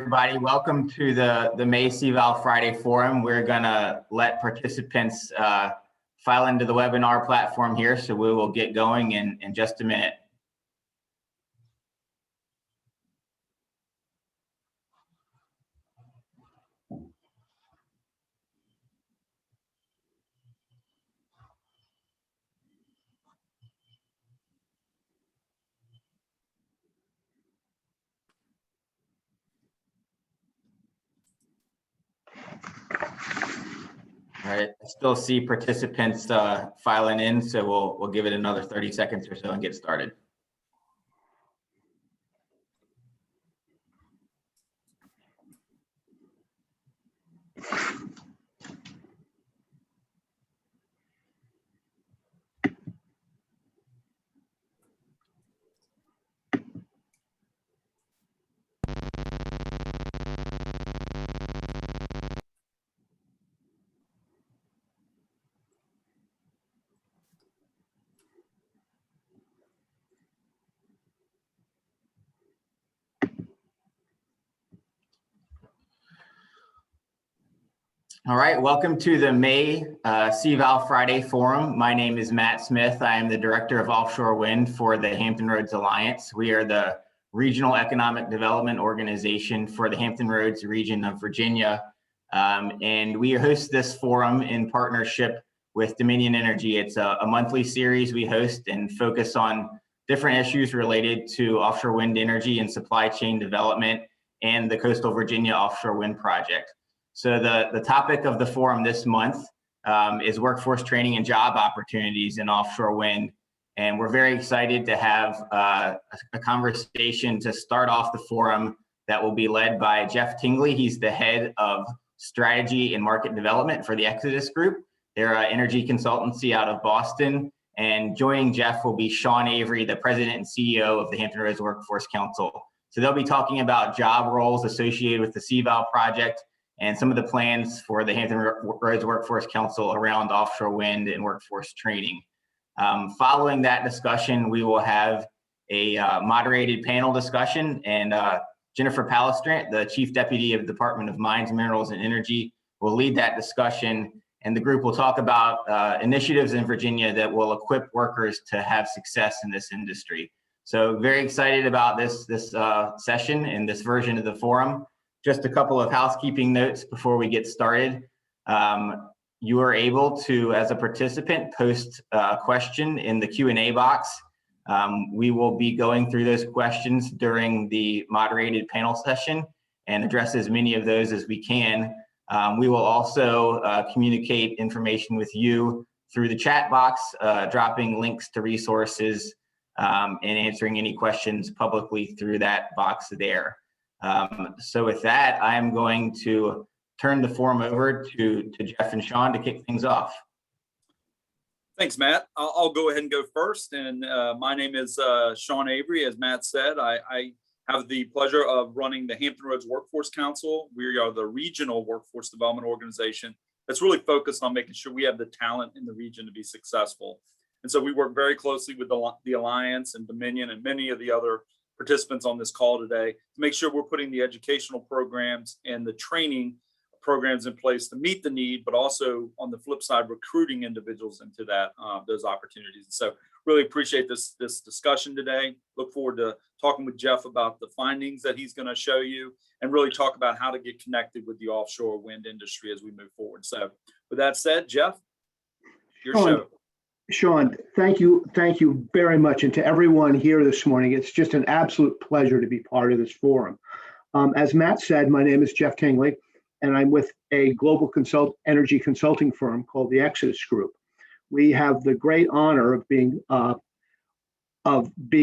everybody. Welcome to the May CVOW Friday Forum. We're gonna let participants file into the webinar platform here, so we will get going in just a minute. All right, I still see participants filing in, so we'll give it another 30 seconds or so and get started. All right, welcome to the May CVOW Friday Forum. My name is Matt Smith. I am the Director of Offshore Wind for the Hampton Roads Alliance. We are the regional economic development organization for the Hampton Roads region of Virginia. And we host this forum in partnership with Dominion Energy. It's a monthly series we host and focus on different issues related to offshore wind energy and supply chain development and the Coastal Virginia Offshore Wind Project. So the topic of the forum this month is workforce training and job opportunities in offshore wind. And we're very excited to have a conversation to start off the forum that will be led by Jeff Tingley. He's the head of strategy and market development for the Estes Group. They're an energy consultancy out of Boston. And joining Jeff will be Sean Avery, the president and CEO of the Hampton Roads Workforce Council. So they'll be talking about job roles associated with the CVOW project and some of the plans for the Hampton Roads Workforce Council around offshore wind and workforce training. Following that discussion, we will have a moderated panel discussion, and Jennifer Palastran, the Chief Deputy of the Department of Mines, Minerals, and Energy, will lead that discussion, and the group will talk about initiatives in Virginia that will equip workers to have success in this industry. So very excited about this session and this version of the forum. Just a couple of housekeeping notes before we get started. You are able to, as a participant, post a question in the Q&A box. We will be going through those questions during the moderated panel session and address as many of those as we can. We will also communicate information with you through the chat box, dropping links to resources and answering any questions publicly through that box there. So with that, I'm going to turn the forum over to Jeff and Sean to kick things off. Thanks, Matt. I'll go ahead and go first. And my name is Sean Avery. As Matt said, I have the pleasure of running the Hampton Roads Workforce Council. We are the regional workforce development organization that's really focused on making sure we have the talent in the region to be successful. And so we work very closely with the Alliance and Dominion and many of the other participants on this call today to make sure we're putting the educational programs and the training programs in place to meet the need, but also on the flip side, recruiting individuals into that those opportunities. So really appreciate this discussion today. Look forward to talking with Jeff about the findings that he's going to show you and really talk about how to get connected with the offshore wind industry as we move forward. So with that said, Jeff, your show. Sean, thank you very much. And to everyone here this morning, it's just an absolute pleasure to be part of this forum. As Matt said, my name is Jeff Tingley, and I'm with a global energy consulting firm called the Estes Group. We have the great honor of being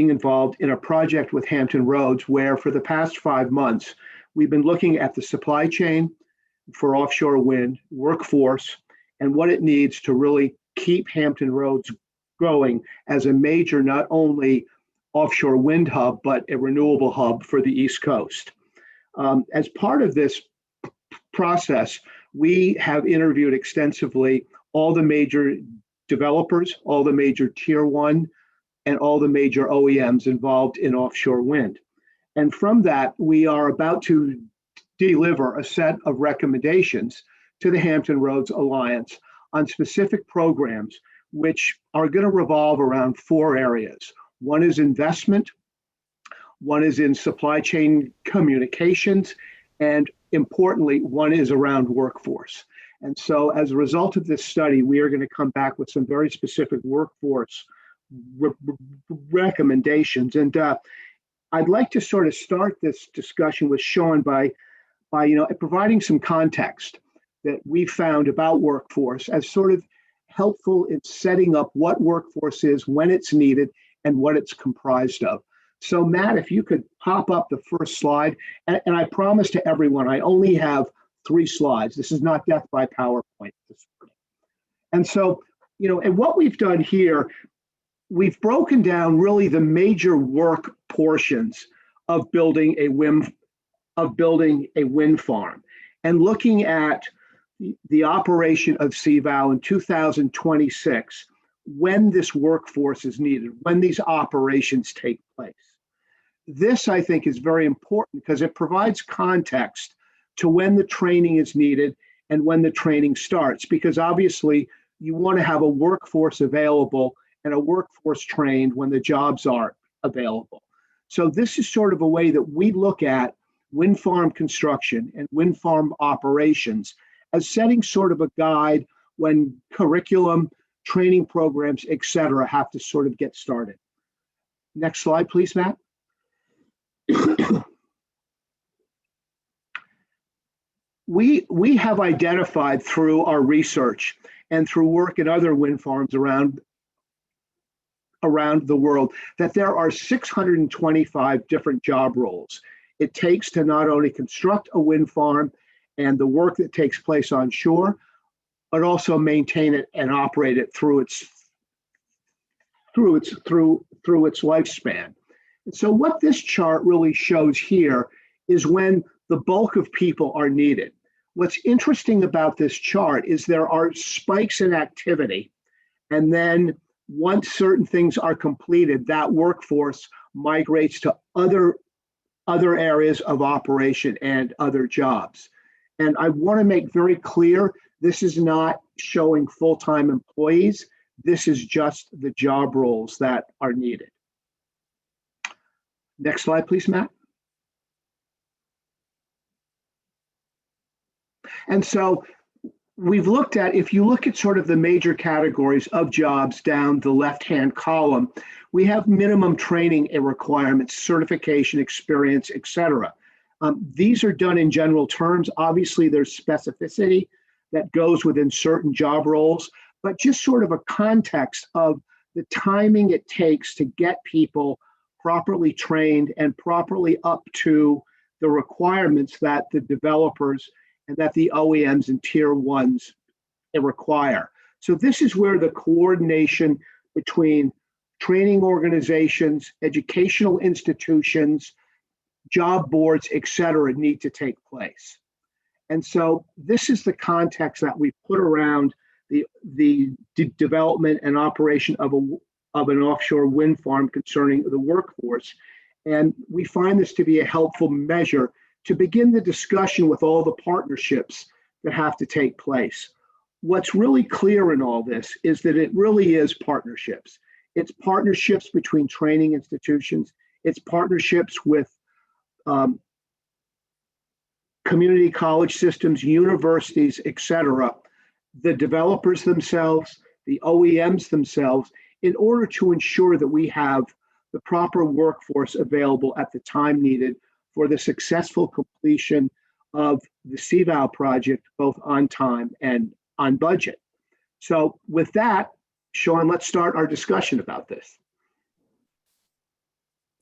involved in a project with Hampton Roads, where for the past 5 months, we've been looking at the supply chain for offshore wind, workforce, and what it needs to really keep Hampton Roads growing as a major, not only offshore wind hub, but a renewable hub for the East Coast. As part of this process, we have interviewed extensively all the major developers, all the major tier 1, and all the major OEMs involved in offshore wind. And from that, we are about to deliver a set of recommendations to the Hampton Roads Alliance on specific programs which are going to revolve around 4 areas. One is investment, one is in supply chain communications, and importantly, one is around workforce. And so as a result of this study, we are going to come back with some very specific workforce recommendations. And I'd like to sort of start this discussion with Sean by providing some context that we found about workforce as sort of helpful in setting up what workforce is, when it's needed, and what it's comprised of. So Matt, if you could pop up the first slide, and I promise to everyone, I only have 3 slides. This is not death by PowerPoint. And so, and what we've done here, we've broken down really the major work portions of building a wind farm, and looking at the operation of CVOW in 2026, when this workforce is needed, when these operations take place. This, I think, is very important because it provides context to when the training is needed and when the training starts, because obviously you want to have a workforce available and a workforce trained when the jobs are available. So this is sort of a way that we look at wind farm construction and wind farm operations as setting sort of a guide when curriculum, training programs, et cetera, have to sort of get started. Next slide, please, Matt. We have identified through our research and through work in other wind farms around the world that there are 625 different job roles it takes to not only construct a wind farm and the work that takes place on shore, but also maintain it and operate it through its lifespan. And so what this chart really shows here is when the bulk of people are needed. What's interesting about this chart is there are spikes in activity, and then once certain things are completed, that workforce migrates to other areas of operation and other jobs. And I want to make very clear, this is not showing full-time employees. This is just the job roles that are needed. Next slide, please, Matt. And so we've looked at, if you look at sort of the major categories of jobs down the left-hand column, we have minimum training requirements, certification, experience, et cetera. These are done in general terms. Obviously, there's specificity that goes within certain job roles, but just sort of a context of the timing it takes to get people properly trained and properly up to the requirements that the developers and that the OEMs and tier ones require. So this is where the coordination between training organizations, educational institutions, job boards, et cetera, need to take place. And so this is the context that we put around the development and operation of an offshore wind farm concerning the workforce. And we find this to be a helpful measure to begin the discussion with all the partnerships that have to take place. What's really clear in all this is that it really is partnerships. It's partnerships between training institutions. It's partnerships with community college systems, universities, et cetera, the developers themselves, the OEMs themselves, in order to ensure that we have the proper workforce available at the time needed for the successful completion of the CVOW project, both on time and on budget. So with that, Sean, let's start our discussion about this.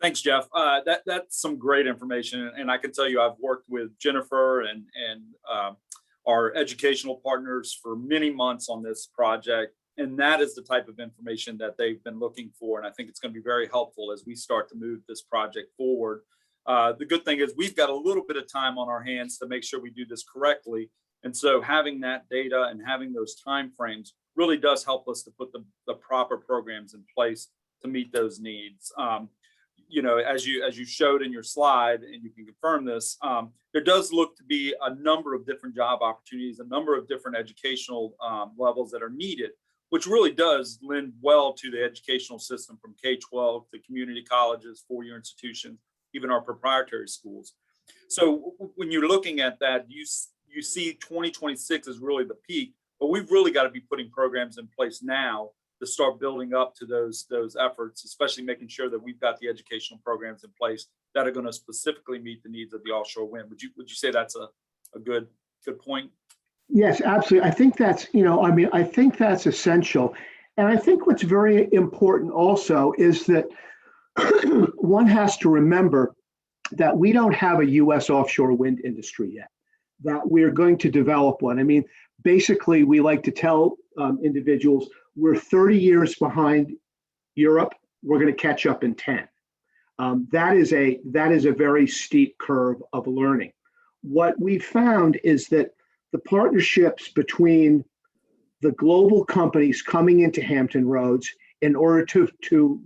Thanks, Jeff. That's some great information. And I can tell you, I've worked with Jennifer and our educational partners for many months on this project. And that is the type of information that they've been looking for. And I think it's going to be very helpful as we start to move this project forward. The good thing is we've got a little bit of time on our hands to make sure we do this correctly. And so having that data and having those timeframes really does help us to put the proper programs in place to meet those needs. as you showed in your slide, and you can confirm this, there does look to be a number of different job opportunities, a number of different educational levels that are needed, which really does lend well to the educational system from K-12 to community colleges, four-year institutions, even our proprietary schools. So when you're looking at that, you see 2026 is really the peak, but we've really got to be putting programs in place now to start building up to those efforts, especially making sure that we've got the educational programs in place that are going to specifically meet the needs of the offshore wind. Would you say that's a good point? Yes, absolutely. I think that's, I think that's essential. And I think what's very important also is that one has to remember that we don't have a U.S. offshore wind industry yet, that we're going to develop one. I mean, basically, we like to tell individuals we're 30 years behind Europe. We're going to catch up in 10. That is a very steep curve of learning. What we found is that the partnerships between the global companies coming into Hampton Roads in order to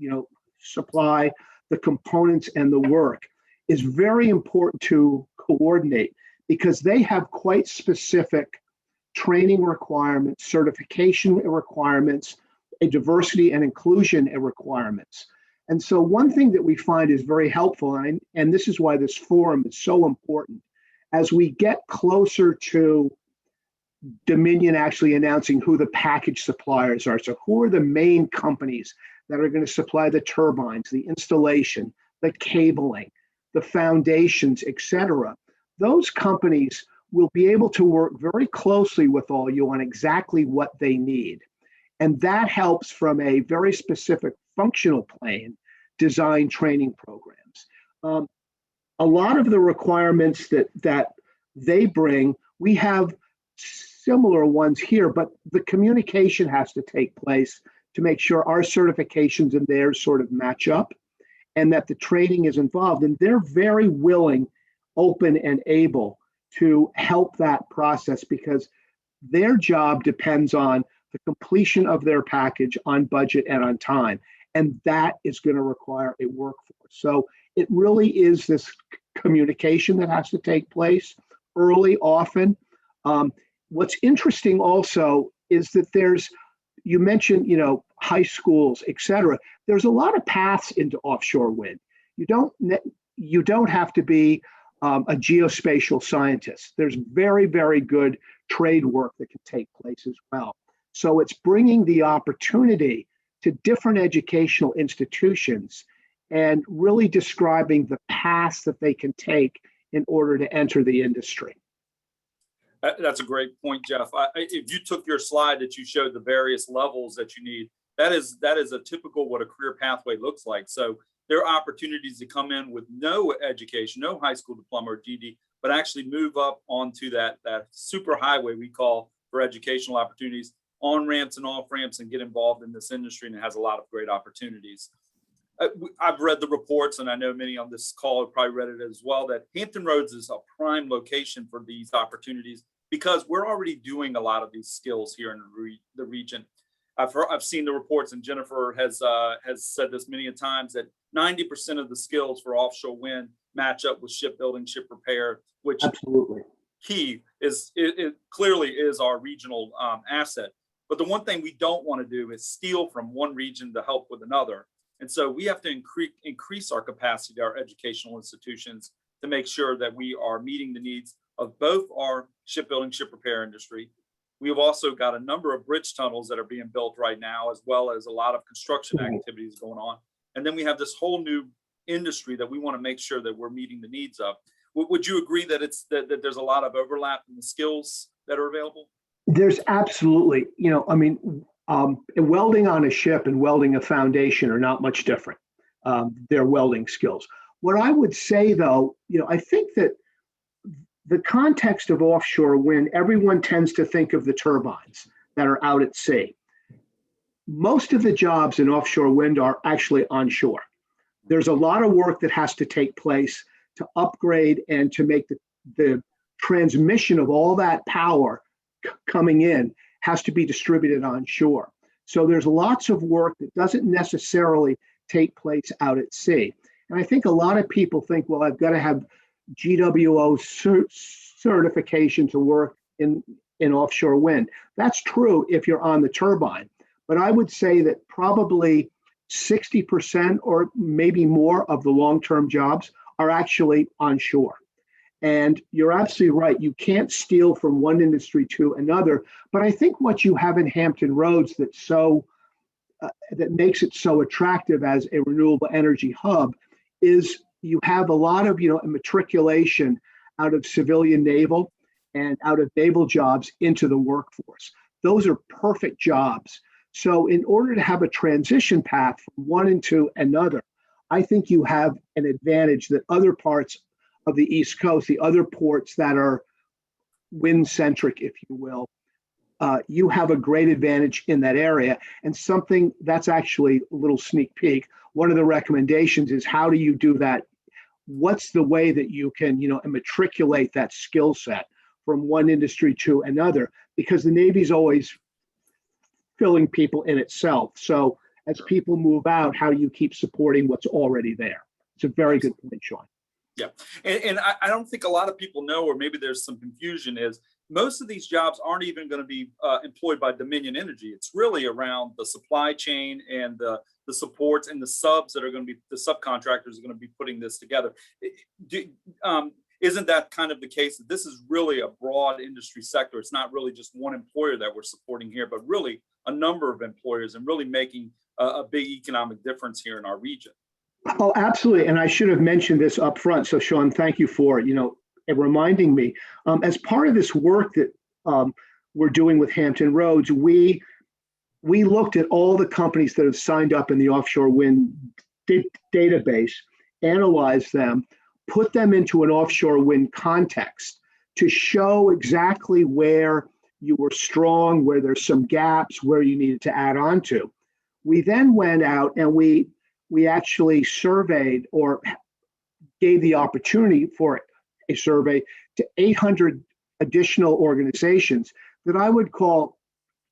supply the components and the work is very important to coordinate, because they have quite specific training requirements, certification requirements, a diversity and inclusion requirements. And so one thing that we find is very helpful, and this is why this forum is so important, as we get closer to Dominion actually announcing who the package suppliers are. So who are the main companies that are going to supply the turbines, the installation, the cabling, the foundations, et cetera. Those companies will be able to work very closely with all you on exactly what they need. And that helps from a very specific functional plane, design training programs. A lot of the requirements that they bring, we have similar ones here, but the communication has to take place to make sure our certifications and theirs sort of match up, and that the training is involved. And they're very willing, open, and able to help that process, because their job depends on the completion of their package on budget and on time. And that is going to require a workforce. So it really is this communication that has to take place early, often. What's interesting also is that you mentioned, high schools, et cetera. There's a lot of paths into offshore wind. You don't have to be a geospatial scientist. There's very, very good trade work that can take place as well. So it's bringing the opportunity to different educational institutions and really describing the paths that they can take in order to enter the industry. That's a great point, Jeff. If you took your slide that you showed the various levels that you need, that is a typical what a career pathway looks like. So there are opportunities to come in with no education, no high school diploma or GED, but actually move up onto that super highway we call for educational opportunities, on ramps and off ramps, and get involved in this industry, and it has a lot of great opportunities. I've read the reports, and I know many on this call have probably read it as well, that Hampton Roads is a prime location for these opportunities because we're already doing a lot of these skills here in the region. I've seen the reports, and Jennifer has said this many a times, that 90% of the skills for offshore wind match up with shipbuilding, ship repair, which absolutely key is it clearly is our regional asset. But the one thing we don't want to do is steal from one region to help with another. And so we have to increase our capacity, our educational institutions, to make sure that we are meeting the needs of both our shipbuilding, ship repair industry. We've also got a number of bridge tunnels that are being built right now, as well as a lot of construction activities going on. And then we have this whole new industry that we want to make sure that we're meeting the needs of. Would you agree that that there's a lot of overlap in the skills that are available? There's absolutely, welding on a ship and welding a foundation are not much different. They're welding skills. What I would say, though, I think that the context of offshore wind, everyone tends to think of the turbines that are out at sea. Most of the jobs in offshore wind are actually onshore. There's a lot of work that has to take place to upgrade and to make the transmission of all that power coming in has to be distributed onshore. So there's lots of work that doesn't necessarily take place out at sea. And I think a lot of people think, well, I've got to have GWO certification to work in offshore wind. That's true if you're on the turbine. But I would say that probably 60% or maybe more of the long-term jobs are actually onshore. And you're absolutely right. You can't steal from one industry to another. But I think what you have in Hampton Roads that makes it so attractive as a renewable energy hub is you have a lot of, matriculation out of civilian naval and out of naval jobs into the workforce. Those are perfect jobs. So in order to have a transition path from one into another, I think you have an advantage that other parts of the East Coast, the other ports that are wind-centric, if you will, you have a great advantage in that area. And something that's actually a little sneak peek, one of the recommendations is how do you do that? What's the way that you can, matriculate that skill set from one industry to another? Because the Navy's always filling people in itself. So as people move out, how do you keep supporting what's already there? It's a very good point, Sean. Yeah. And I don't think a lot of people know, or maybe there's some confusion, is most of these jobs aren't even going to be employed by Dominion Energy. It's really around the supply chain and the supports and the subs that are going to be, the subcontractors are going to be putting this together. Isn't that kind of the case that this is really a broad industry sector? It's not really just one employer that we're supporting here, but really a number of employers and really making a big economic difference here in our region. Oh, absolutely. And I should have mentioned this up front. So Sean, thank you for, reminding me. As part of this work that we're doing with Hampton Roads, we looked at all the companies that have signed up in the offshore wind database, analyzed them, put them into an offshore wind context to show exactly where you were strong, where there's some gaps, where you needed to add on to. We then went out and we actually surveyed or gave the opportunity for a survey to 800 additional organizations that I would call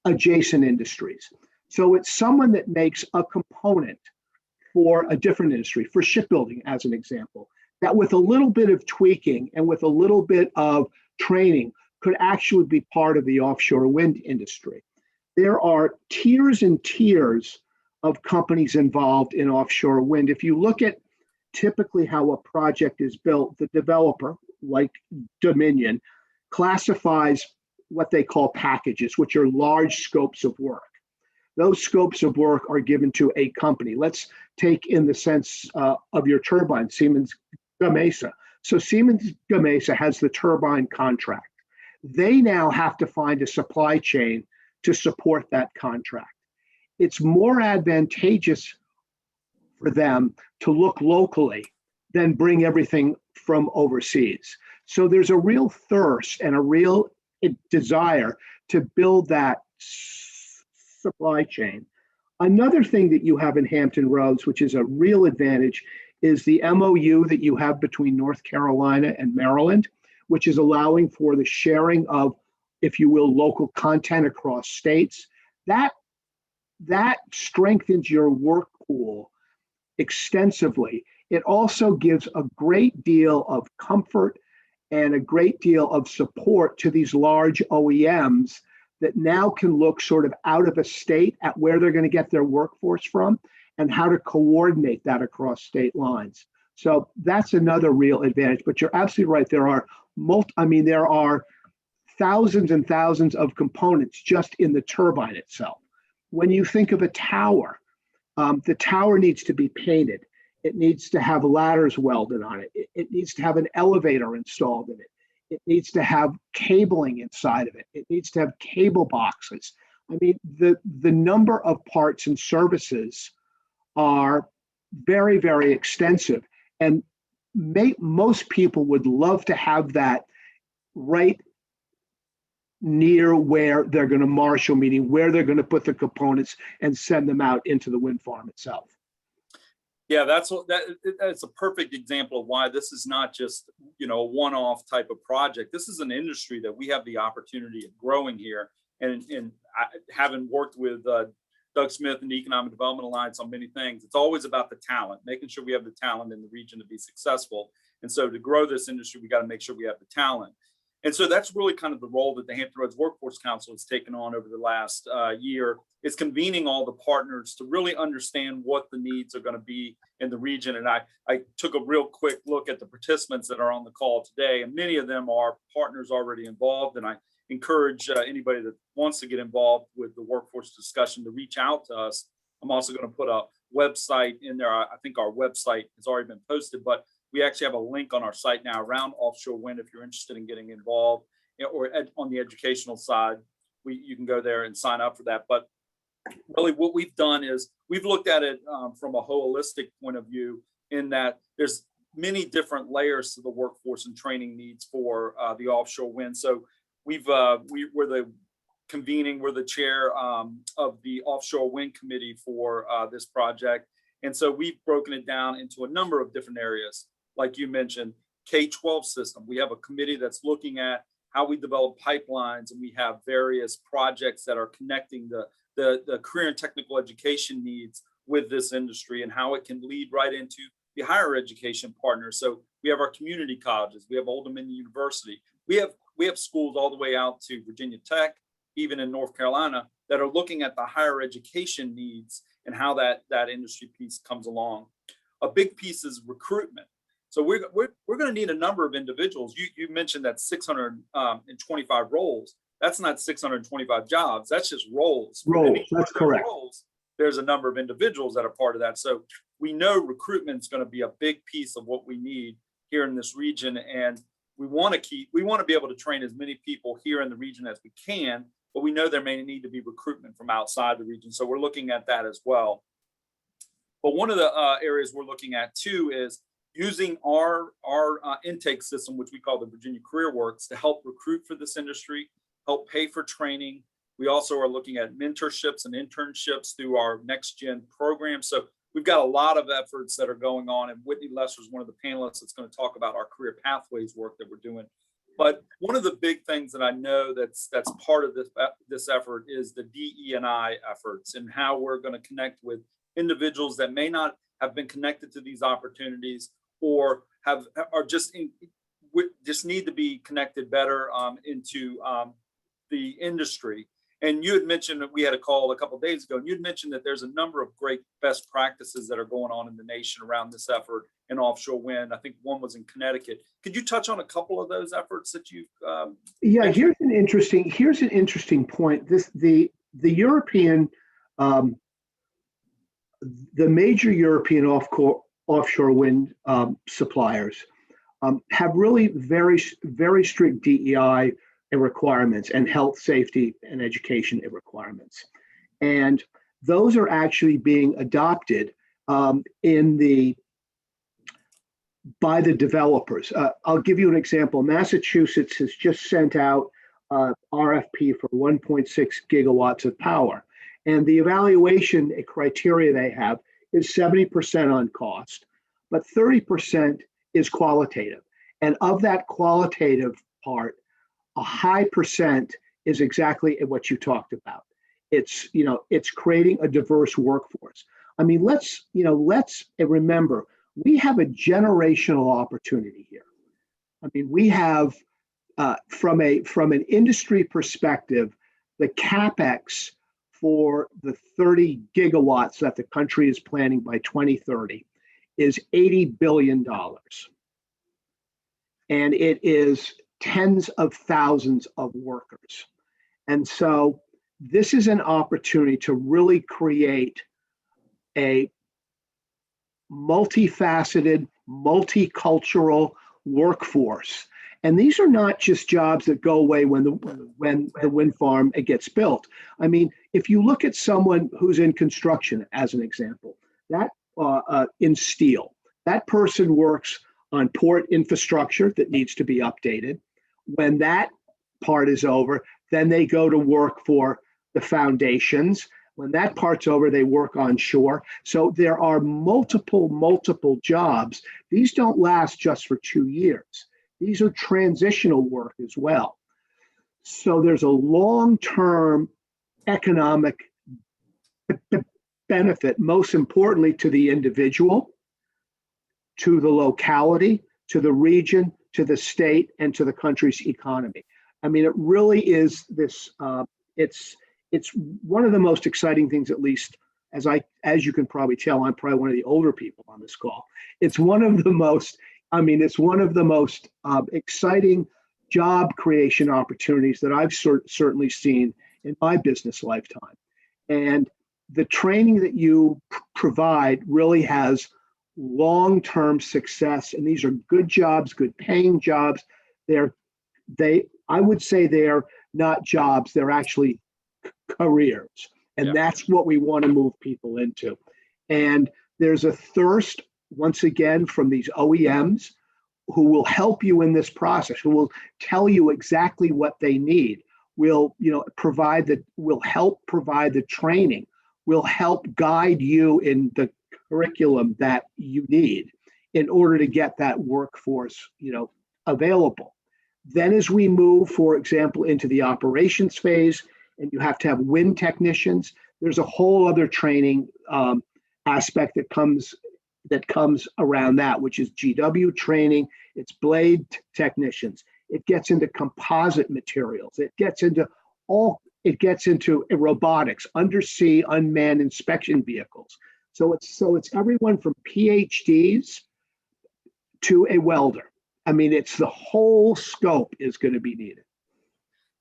adjacent industries. So it's someone that makes a component for a different industry, for shipbuilding as an example, that with a little bit of tweaking and with a little bit of training could actually be part of the offshore wind industry. There are tiers and tiers of companies involved in offshore wind. If you look at typically how a project is built, the developer, like Dominion, classifies what they call packages, which are large scopes of work. Those scopes of work are given to a company. Let's take in the sense of your turbine, Siemens Gamesa. So Siemens Gamesa has the turbine contract. They now have to find a supply chain to support that contract. It's more advantageous for them to look locally than bring everything from overseas. So there's a real thirst and a real desire to build that supply chain. Another thing that you have in Hampton Roads, which is a real advantage, is the MOU that you have between North Carolina and Maryland, which is allowing for the sharing of, if you will, local content across states. That strengthens your work pool extensively. It also gives a great deal of comfort and a great deal of support to these large OEMs that now can look sort of out of a state at where they're going to get their workforce from and how to coordinate that across state lines. So that's another real advantage. But you're absolutely right. There are there are thousands and thousands of components just in the turbine itself. When you think of a tower, the tower needs to be painted. It needs to have ladders welded on it. It needs to have an elevator installed in it. It needs to have cabling inside of it. It needs to have cable boxes. I mean, the number of parts and services are very, very extensive. And most people would love to have that right near where they're going to marshal, meaning where they're going to put the components and send them out into the wind farm itself. Yeah, that's a perfect example of why this is not just, a one-off type of project. This is an industry that we have the opportunity of growing here. And having worked with Doug Smith and the Economic Development Alliance on many things. It's always about the talent, making sure we have the talent in the region to be successful. And so to grow this industry, we got to make sure we have the talent. And so that's really kind of the role that the Hampton Roads Workforce Council has taken on over the last year, is convening all the partners to really understand what the needs are going to be in the region. And I took a real quick look at the participants that are on the call today, and many of them are partners already involved. And I encourage anybody that wants to get involved with the workforce discussion to reach out to us. I'm also going to put a website in there. I think our website has already been posted, but we actually have a link on our site now around offshore wind if you're interested in getting involved, or on the educational side, you can go there and sign up for that. But really what we've done is we've looked at it from a holistic point of view, in that there's many different layers to the workforce and training needs for the offshore wind. So we're the chair of the offshore wind committee for this project. And so we've broken it down into a number of different areas. Like you mentioned, K-12 system. We have a committee that's looking at how we develop pipelines, and we have various projects that are connecting the career and technical education needs with this industry and how it can lead right into the higher education partners. So we have our community colleges, we have Old Dominion University, we have schools all the way out to Virginia Tech, even in North Carolina, that are looking at the higher education needs and how that industry piece comes along. A big piece is recruitment. So we're going to need a number of individuals. You mentioned that 625 roles. That's not 625 jobs. That's just roles. Roles, that's correct. Roles, there's a number of individuals that are part of that. So we know recruitment is going to be a big piece of what we need here in this region. And we want to be able to train as many people here in the region as we can, but we know there may need to be recruitment from outside the region. So we're looking at that as well. But one of the areas we're looking at too is using our intake system, which we call the Virginia Career Works, to help recruit for this industry, help pay for training. We also are looking at mentorships and internships through our Next Gen program. So we've got a lot of efforts that are going on, and Whitney Lesser is one of the panelists that's going to talk about our career pathways work that we're doing. But one of the big things that I know that's part of this effort is the DE&I efforts, and how we're going to connect with individuals that may not have been connected to these opportunities, or just need to be connected better into the industry. And you had mentioned that we had a call a couple of days ago, and you'd mentioned that there's a number of great best practices that are going on in the nation around this effort in offshore wind. I think one was in Connecticut. Could you touch on a couple of those efforts that you've? Yeah, here's an interesting point. The European, the major European offshore wind suppliers have really very strict DEI requirements and health, safety, and education requirements. And those are actually being adopted by the developers. I'll give you an example. Massachusetts has just sent out RFP for 1.6 gigawatts of power. And the evaluation criteria they have is 70% on cost, but 30% is qualitative. And of that qualitative part, a high percent is exactly what you talked about. It's creating a diverse workforce. I mean, let's remember, we have a generational opportunity here. I mean, we have, from an industry perspective, the CapEx for the 30 gigawatts that the country is planning by 2030 is $80 billion. And it is tens of thousands of workers. And so this is an opportunity to really create a multifaceted, multicultural workforce. And these are not just jobs that go away when the wind farm gets built. I mean, if you look at someone who's in construction, as an example, that in steel, that person works on port infrastructure that needs to be updated. When that part is over, then they go to work for the foundations. When that part's over, they work on shore. So there are multiple jobs. These don't last just for 2 years. These are transitional work as well. So there's a long-term economic benefit, most importantly, to the individual, to the locality, to the region, to the state, and to the country's economy. I mean, it really is this. It's one of the most exciting things, at least as you can probably tell, I'm probably one of the older people on this call. It's one of the most. I mean, it's one of the most exciting job creation opportunities that I've certainly seen in my business lifetime. And the training that you provide really has long-term success, and these are good jobs, good paying jobs. I would say they're not jobs, they're actually careers. And that's what we want to move people into. And there's a thirst, once again, from these OEMs who will help you in this process, who will tell you exactly what they need, will help provide the training, will help guide you in the curriculum that you need in order to get that workforce, available. Then as we move, for example, into the operations phase, and you have to have wind technicians, there's a whole other training aspect that comes around that, which is GW training. It's blade technicians. It gets into composite materials. It gets into robotics, undersea unmanned inspection vehicles. So it's everyone from PhDs to a welder. I mean, it's the whole scope is going to be needed.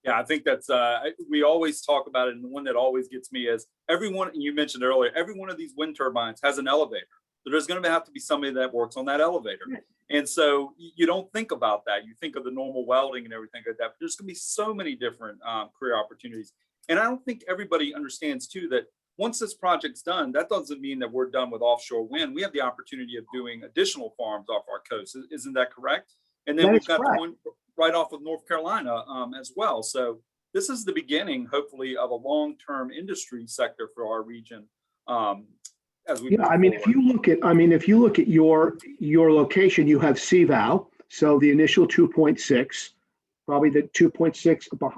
Yeah, I think that's, we always talk about it. And the one that always gets me is everyone, and you mentioned earlier, every one of these wind turbines has an elevator. So there's going to have to be somebody that works on that elevator. Right. And so you don't think about that. You think of the normal welding and everything like that. But there's going to be so many different career opportunities. And I don't think everybody understands too that once this project's done, that doesn't mean that we're done with offshore wind. We have the opportunity of doing additional farms off our coast. Isn't that correct? And then we've got the one right off of North Carolina as well. So this is the beginning, hopefully, of a long-term industry sector for our region. As we I mean, if you look at your location, you have CVOW, so the initial 2.6, probably the 2.6,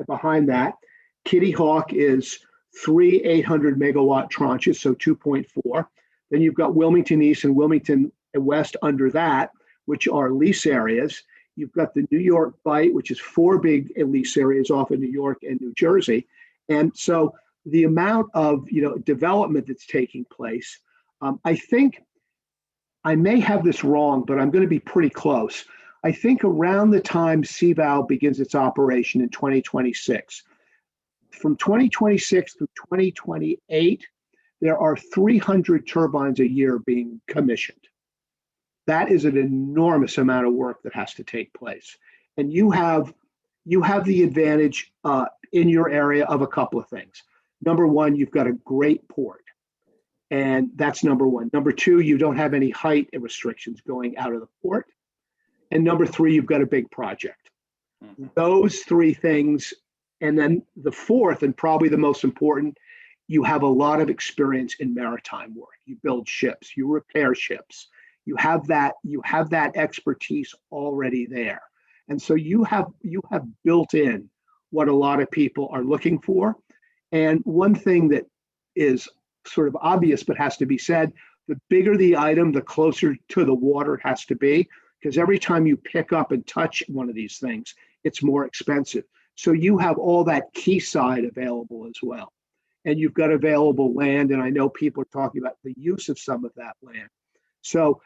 behind that. Kitty Hawk is 3 800 megawatt tranches, so 2.4. Then you've got Wilmington East and Wilmington West under that, which are lease areas. You've got the New York Bight, which is 4 big lease areas off of New York and New Jersey. And so the amount of development that's taking place, I think I may have this wrong, but I'm going to be pretty close. I think around the time CVOW begins its operation in 2026, from 2026 to 2028, there are 300 turbines a year being commissioned. That is an enormous amount of work that has to take place. And you have the advantage in your area of a couple of things. Number one, you've got a great port. And that's number one. Number two, you don't have any height restrictions going out of the port. And number three, you've got a big project. Mm-hmm. Those three things. And then the fourth, and probably the most important, you have a lot of experience in maritime work. You build ships, you repair ships. You have that expertise already there. And so you have built in what a lot of people are looking for. And one thing that is sort of obvious but has to be said, the bigger the item, the closer to the water it has to be, because every time you pick up and touch one of these things, it's more expensive. So you have all that quayside available as well. And you've got available land, and I know people are talking about the use of some of that land. So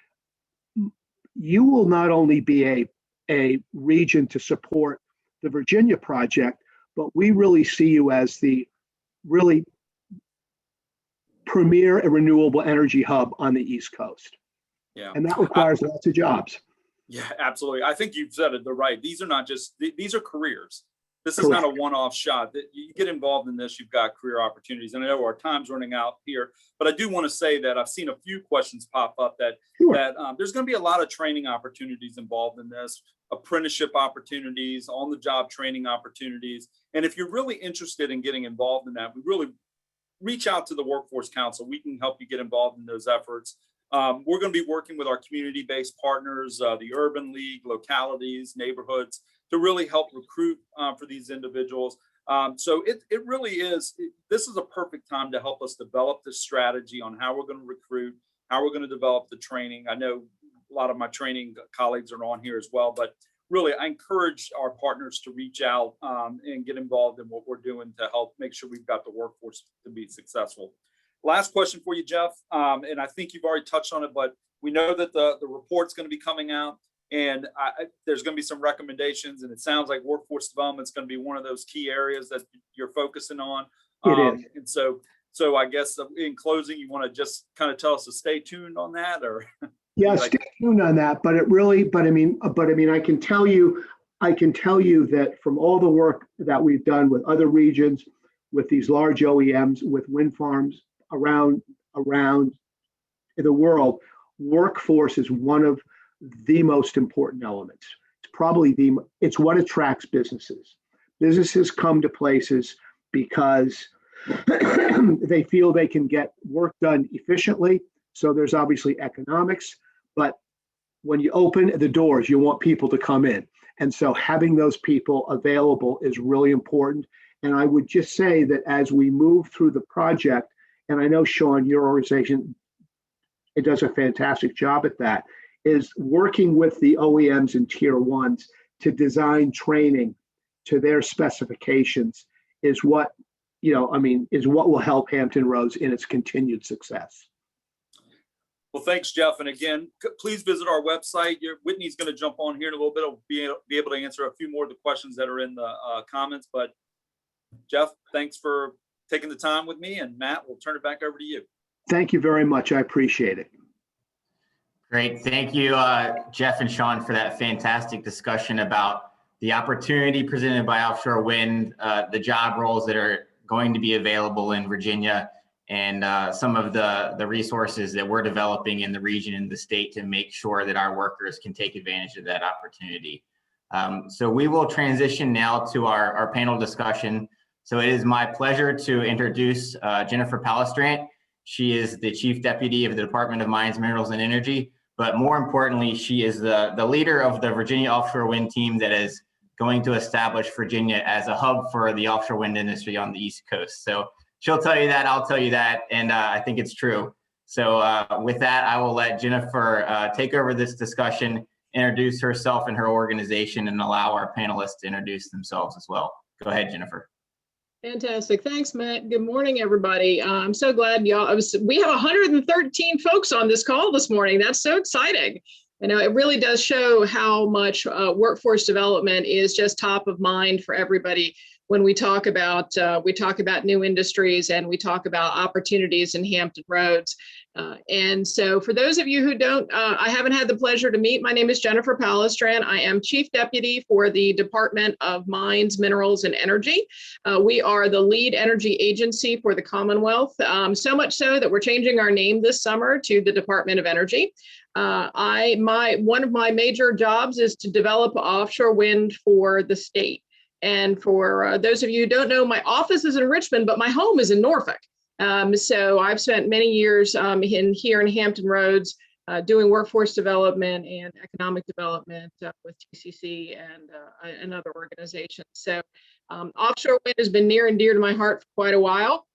you will not only be a region to support the Virginia project, but we really see you as the really premier renewable energy hub on the East Coast. Yeah. And that requires lots of jobs. Yeah, absolutely. I think you've said it right. These are not just, these are careers. This is not a one-off shot. That you get involved in this, you've got career opportunities. And I know our time's running out here, but I do want to say that I've seen a few questions pop up that there's going to be a lot of training opportunities involved in this, apprenticeship opportunities, on-the-job training opportunities. And if you're really interested in getting involved in that, we really reach out to the Workforce Council. We can help you get involved in those efforts. We're going to be working with our community-based partners, the Urban League, localities, neighborhoods, to really help recruit for these individuals. So it really is, this is a perfect time to help us develop this strategy on how we're going to recruit, how we're going to develop the training. I know a lot of my training colleagues are on here as well, but really I encourage our partners to reach out and get involved in what we're doing to help make sure we've got the workforce to be successful. Last question for you, Jeff, and I think you've already touched on it, but we know that the report's going to be coming out, and there's going to be some recommendations, and it sounds like workforce development is going to be one of those key areas that you're focusing on. It is. And so I guess in closing, you want to just kind of tell us to stay tuned on that, or? Yeah, stay tuned on that. But I mean, I can tell you that from all the work that we've done with other regions, with these large OEMs, with wind farms around the world, workforce is one of the most important elements. It's what attracts businesses. Businesses come to places because they feel they can get work done efficiently. So there's obviously economics, but when you open the doors, you want people to come in. And so having those people available is really important. And I would just say that as we move through the project, and I know, Sean, your organization, it does a fantastic job at that, is working with the OEMs and tier ones to design training to their specifications is what, is what will help Hampton Roads in its continued success. Well, thanks, Jeff. And again, please visit our website. Whitney's going to jump on here in a little bit. I'll be able to answer a few more of the questions that are in the comments. But Jeff, thanks for taking the time with me. And Matt, we'll turn it back over to you. Thank you very much. I appreciate it. Great. Thank you, Jeff and Sean, for that fantastic discussion about the opportunity presented by offshore wind, the job roles that are going to be available in Virginia, and some of the resources that we're developing in the region and the state to make sure that our workers can take advantage of that opportunity. So we will transition now to our panel discussion. So it is my pleasure to introduce Jennifer Palastran. She is the Chief Deputy of the Department of Mines, Minerals, and Energy, but more importantly, she is the leader of the Virginia offshore wind team that is going to establish Virginia as a hub for the offshore wind industry on the East Coast. So she'll tell you that, I'll tell you that, and I think it's true. So with that, I will let Jennifer take over this discussion, introduce herself and her organization, and allow our panelists to introduce themselves as well. Go ahead, Jennifer. Fantastic. Thanks, Matt. Good morning, everybody. I'm so glad y'all, we have 113 folks on this call this morning. That's so exciting. You know, it really does show how much workforce development is just top of mind for everybody when we talk about new industries and we talk about opportunities in Hampton Roads. And so for those of you who don't, I haven't had the pleasure to meet, my name is Jennifer Palastran. I am Chief Deputy for the Department of Mines, Minerals, and Energy. We are the lead energy agency for the Commonwealth, so much so that we're changing our name this summer to the Department of Energy. One of my major jobs is to develop offshore wind for the state. And for those of you who don't know, my office is in Richmond, but my home is in Norfolk. So I've spent many years here in Hampton Roads doing workforce development and economic development with TCC and other organizations. So offshore wind has been near and dear to my heart for quite a while.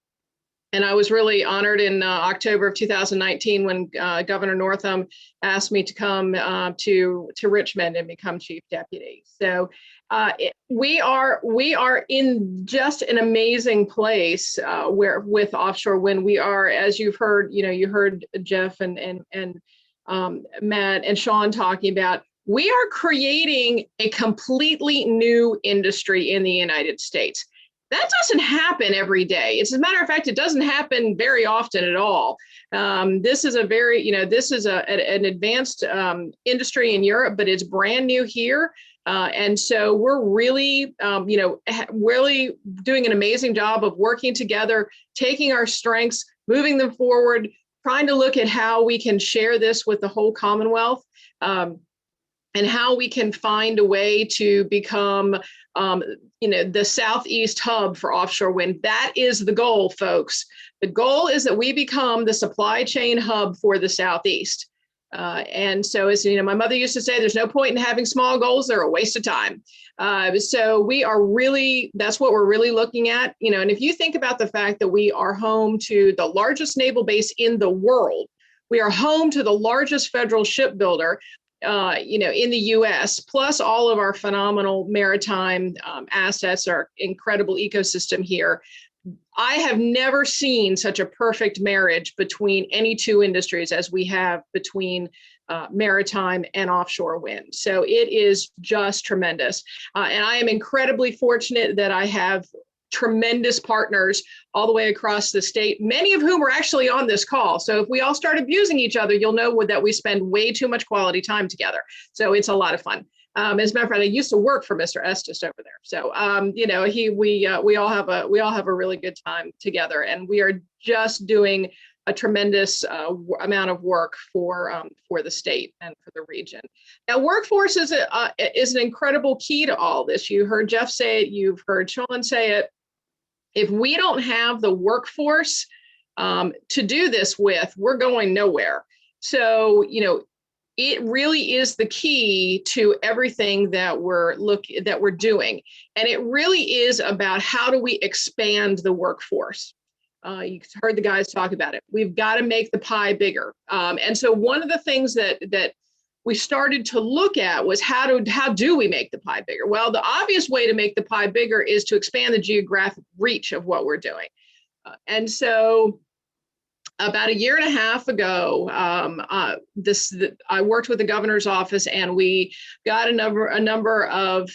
And I was really honored in October of 2019 when Governor Northam asked me to come to Richmond and become Chief Deputy. So we are in just an amazing place where with offshore wind. We are, as you've heard, you heard Jeff and Matt and Sean talking about, we are creating a completely new industry in the United States. That doesn't happen every day. As a matter of fact, it doesn't happen very often at all. This is a very, this is an advanced industry in Europe, but it's brand new here. And so we're really, really doing an amazing job of working together, taking our strengths, moving them forward, trying to look at how we can share this with the whole Commonwealth. And how we can find a way to become, the Southeast hub for offshore wind. That is the goal, folks. The goal is that we become the supply chain hub for the Southeast. And so, as you know, my mother used to say, there's no point in having small goals. They're a waste of time. So we are really, that's what we're really looking at, you know, and if you think about the fact that we are home to the largest naval base in the world, we are home to the largest federal shipbuilder, you know, in the US, plus all of our phenomenal maritime assets, our incredible ecosystem here. I have never seen such a perfect marriage between any two industries as we have between maritime and offshore wind. So it is just tremendous. And I am incredibly fortunate that I have tremendous partners all the way across the state, many of whom are actually on this call. So if we all start abusing each other, you'll know that we spend way too much quality time together. So it's a lot of fun. As a matter of fact, I used to work for Mr. Estes over there. So, you know, we all have a really good time together, and we are just doing a tremendous amount of work for the state and for the region. Now, workforce is an incredible key to all this. You heard Jeff say it. You've heard Sean say it. If we don't have the workforce to do this with, we're going nowhere. So, you know, it really is the key to everything that we're doing. And it really is about how do we expand the workforce. You heard the guys talk about it. We've got to make the pie bigger. And so one of the things that we started to look at was how do we make the pie bigger? Well, the obvious way to make the pie bigger is to expand the geographic reach of what we're doing. And so about a year and a half ago, I worked with the governor's office, and we got a number of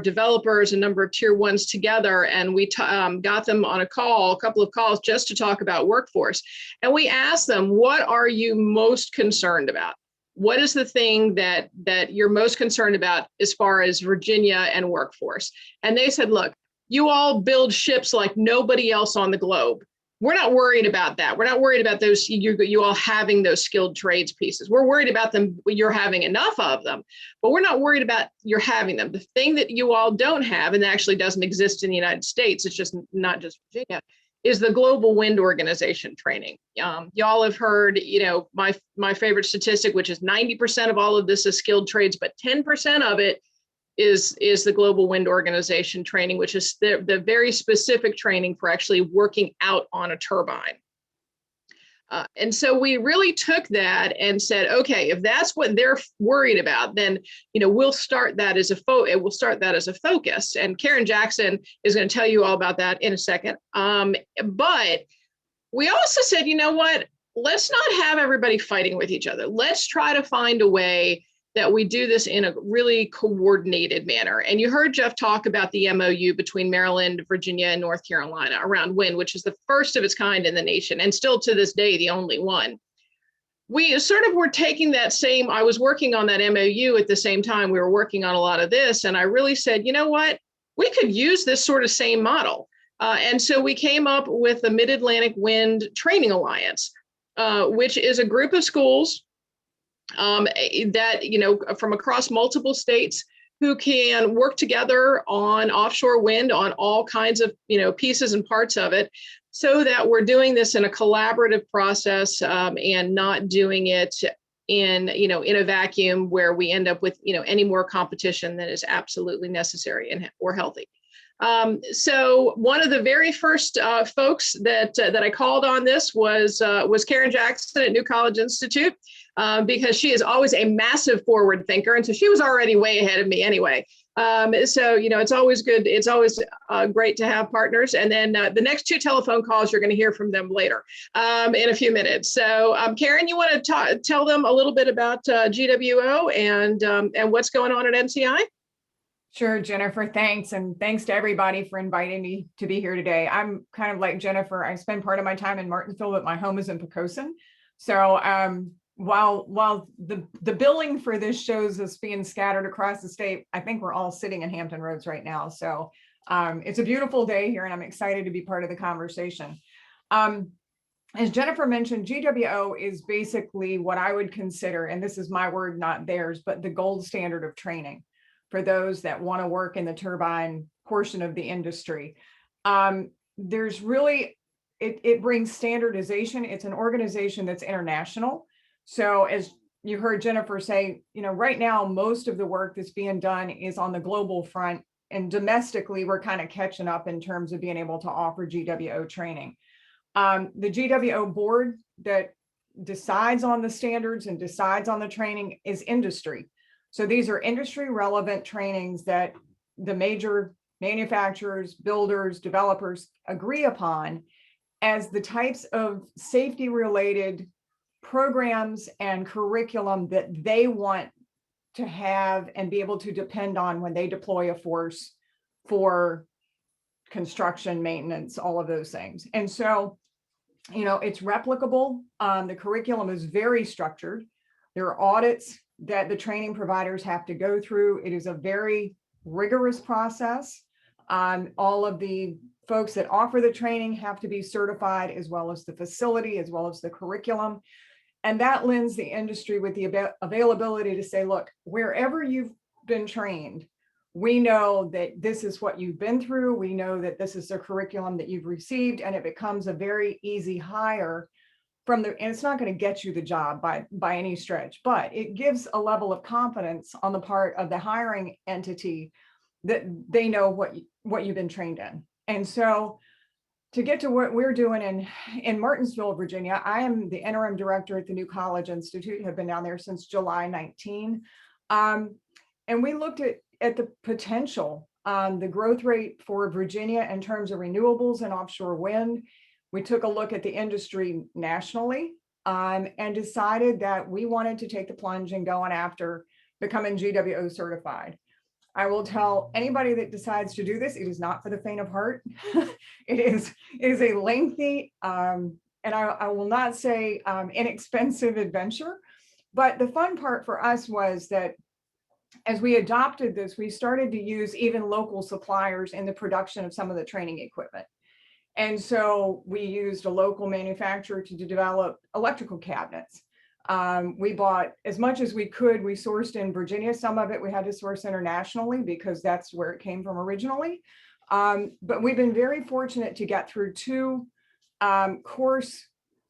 developers, a number of tier ones together, and we got them on a couple of calls just to talk about workforce. And we asked them, what are you most concerned about? What is the thing that you're most concerned about as far as Virginia and workforce? And they said, look, you all build ships like nobody else on the globe. We're not worried about that. We're not worried about those, you all having those skilled trades pieces. We're worried about them, you're having enough of them, but we're not worried about you're having them. The thing that you all don't have, and actually doesn't exist in the United States, it's just not just Virginia, is the Global Wind Organization training. Y'all have heard, you know, my favorite statistic, which is 90% of all of this is skilled trades, but 10% of it is the Global Wind Organization training, which is the very specific training for actually working out on a turbine. And so we really took that and said, okay, if that's what they're worried about, then, you know, we'll start that as a focus. And Karen Jackson is going to tell you all about that in a second. But we also said, you know what, let's not have everybody fighting with each other. Let's try to find a way that we do this in a really coordinated manner. And you heard Jeff talk about the MOU between Maryland, Virginia, and North Carolina around wind, which is the first of its kind in the nation, and still to this day, the only one. We sort of were taking that same, I was working on that MOU at the same time we were working on a lot of this, and I really said, you know what, we could use this sort of same model. And so we came up with the Mid-Atlantic Wind Training Alliance, which is a group of schools that, you know, from across multiple states who can work together on offshore wind, on all kinds of, you know, pieces and parts of it, so that we're doing this in a collaborative process and not doing it in a vacuum where we end up with, you know, any more competition than is absolutely necessary or healthy. So one of the very first folks that I called on this was Karen Jackson at New College Institute, because she is always a massive forward thinker, and so she was already way ahead of me anyway. So, you know, it's always good. It's always great to have partners. And then the next two telephone calls, you're going to hear from them later in a few minutes. So, Karen, you want to tell them a little bit about GWO and what's going on at NCI? Sure, Jennifer, thanks. And thanks to everybody for inviting me to be here today. I'm kind of like Jennifer. I spend part of my time in Martinsville, but my home is in Poquoson. So while the billing for this shows us being scattered across the state, I think we're all sitting in Hampton Roads right now. So it's a beautiful day here, and I'm excited to be part of the conversation. As Jennifer mentioned, GWO is basically what I would consider, and this is my word, not theirs, but the gold standard of training for those that want to work in the turbine portion of the industry. There's really, it brings standardization. It's an organization that's international. So as you heard Jennifer say, right now, most of the work that's being done is on the global front, and domestically, we're kind of catching up in terms of being able to offer GWO training. The GWO board that decides on the standards and decides on the training is industry. So these are industry relevant trainings that the major manufacturers, builders, developers agree upon as the types of safety related programs and curriculum that they want to have and be able to depend on when they deploy a force for construction, maintenance, all of those things. And so, it's replicable. The curriculum is very structured. There are audits that the training providers have to go through. It is a very rigorous process. All of the folks that offer the training have to be certified, as well as the facility, as well as the curriculum. And that lends the industry with the availability to say, look, wherever you've been trained, we know that this is what you've been through. We know that this is the curriculum that you've received, and it becomes a very easy hire and it's not going to get you the job by any stretch, but it gives a level of confidence on the part of the hiring entity that they know what you've been trained in. And so to get to what we're doing in Martinsville, Virginia, I am the interim director at the New College Institute, have been down there since July 19. And we looked at the potential, the growth rate for Virginia in terms of renewables and offshore wind. We took a look at the industry nationally and decided that we wanted to take the plunge and going after becoming GWO certified. I will tell anybody that decides to do this, it is not for the faint of heart. It is a lengthy, and I will not say inexpensive adventure, but the fun part for us was that as we adopted this, we started to use even local suppliers in the production of some of the training equipment. And so we used a local manufacturer to develop electrical cabinets. We bought as much as we could. We sourced in Virginia. Some of it we had to source internationally because that's where it came from originally. But we've been very fortunate to get through 2 course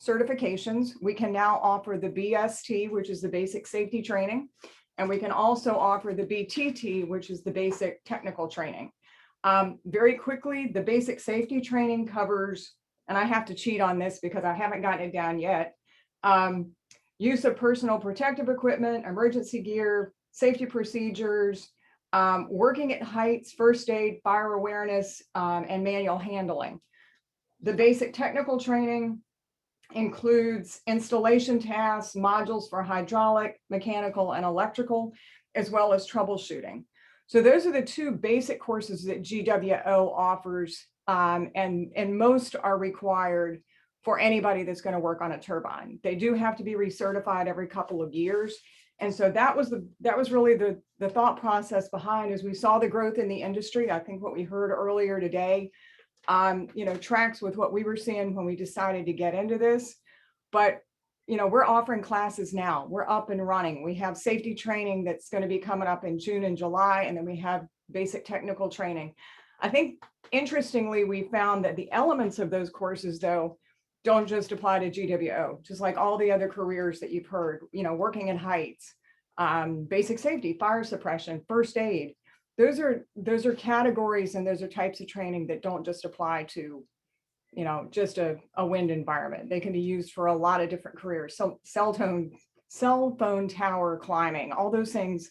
certifications. We can now offer the BST, which is the basic safety training. And we can also offer the BTT, which is the basic technical training. Very quickly, the basic safety training covers, and I have to cheat on this because I haven't gotten it down yet, use of personal protective equipment, emergency gear, safety procedures, working at heights, first aid, fire awareness, and manual handling. The basic technical training includes installation tasks, modules for hydraulic, mechanical, and electrical, as well as troubleshooting. So those are the 2 basic courses that GWO offers, and most are required for anybody that's going to work on a turbine. They do have to be recertified every couple of years. And so that was really the thought process behind, as we saw the growth in the industry. I think what we heard earlier today, tracks with what we were seeing when we decided to get into this. But we're offering classes now. We're up and running. We have safety training that's going to be coming up in June and July, and then we have basic technical training. I think, interestingly, we found that the elements of those courses, though, don't just apply to GWO, just like all the other careers that you've heard, working in heights, basic safety, fire suppression, first aid. Those are categories, and those are types of training that don't just apply to just a wind environment. They can be used for a lot of different careers. So cell phone tower climbing, all those things,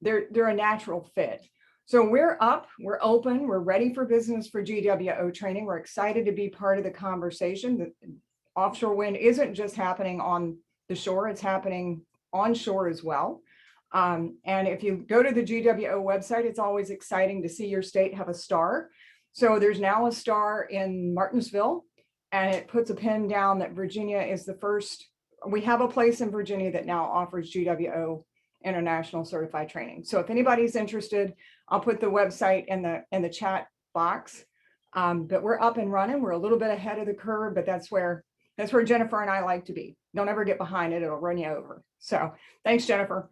they're a natural fit. So we're up, we're open, we're ready for business for GWO training. We're excited to be part of the conversation. The offshore wind isn't just happening on the shore, it's happening onshore as well. And if you go to the GWO website, it's always exciting to see your state have a star. So there's now a star in Martinsville, and it puts a pin down that Virginia is the first. We have a place in Virginia that now offers GWO International Certified Training. So if anybody's interested, I'll put the website in the chat box. But we're up and running. We're a little bit ahead of the curve, but that's where Jennifer and I like to be. Don't ever get behind it. It'll run you over. So thanks, Jennifer.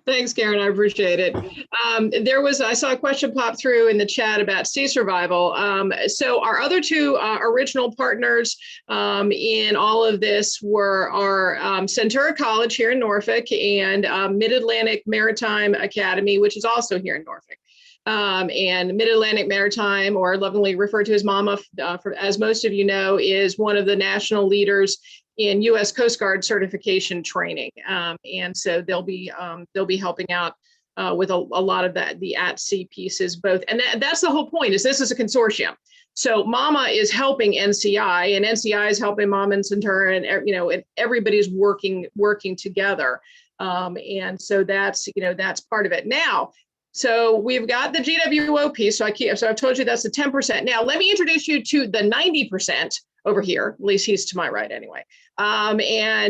Thanks, Karen. I appreciate it. I saw a question pop through in the chat about sea survival. So our other two original partners in all of this were our Centura College here in Norfolk and Mid-Atlantic Maritime Academy, which is also here in Norfolk. And Mid-Atlantic Maritime, or lovingly referred to as MAMA, as most of you know, is one of the national leaders in U.S. Coast Guard certification training. And so they'll be helping out with a lot of the at-sea pieces both. And that's the whole point, is this is a consortium. So MAMA is helping NCI, and NCI is helping MAMA and Centura, and and everybody's working together. And so that's part of it. Now, so we've got the GWO piece. So I've told you that's the 10%. Now let me introduce you to the 90% over here. At least he's to my right anyway. And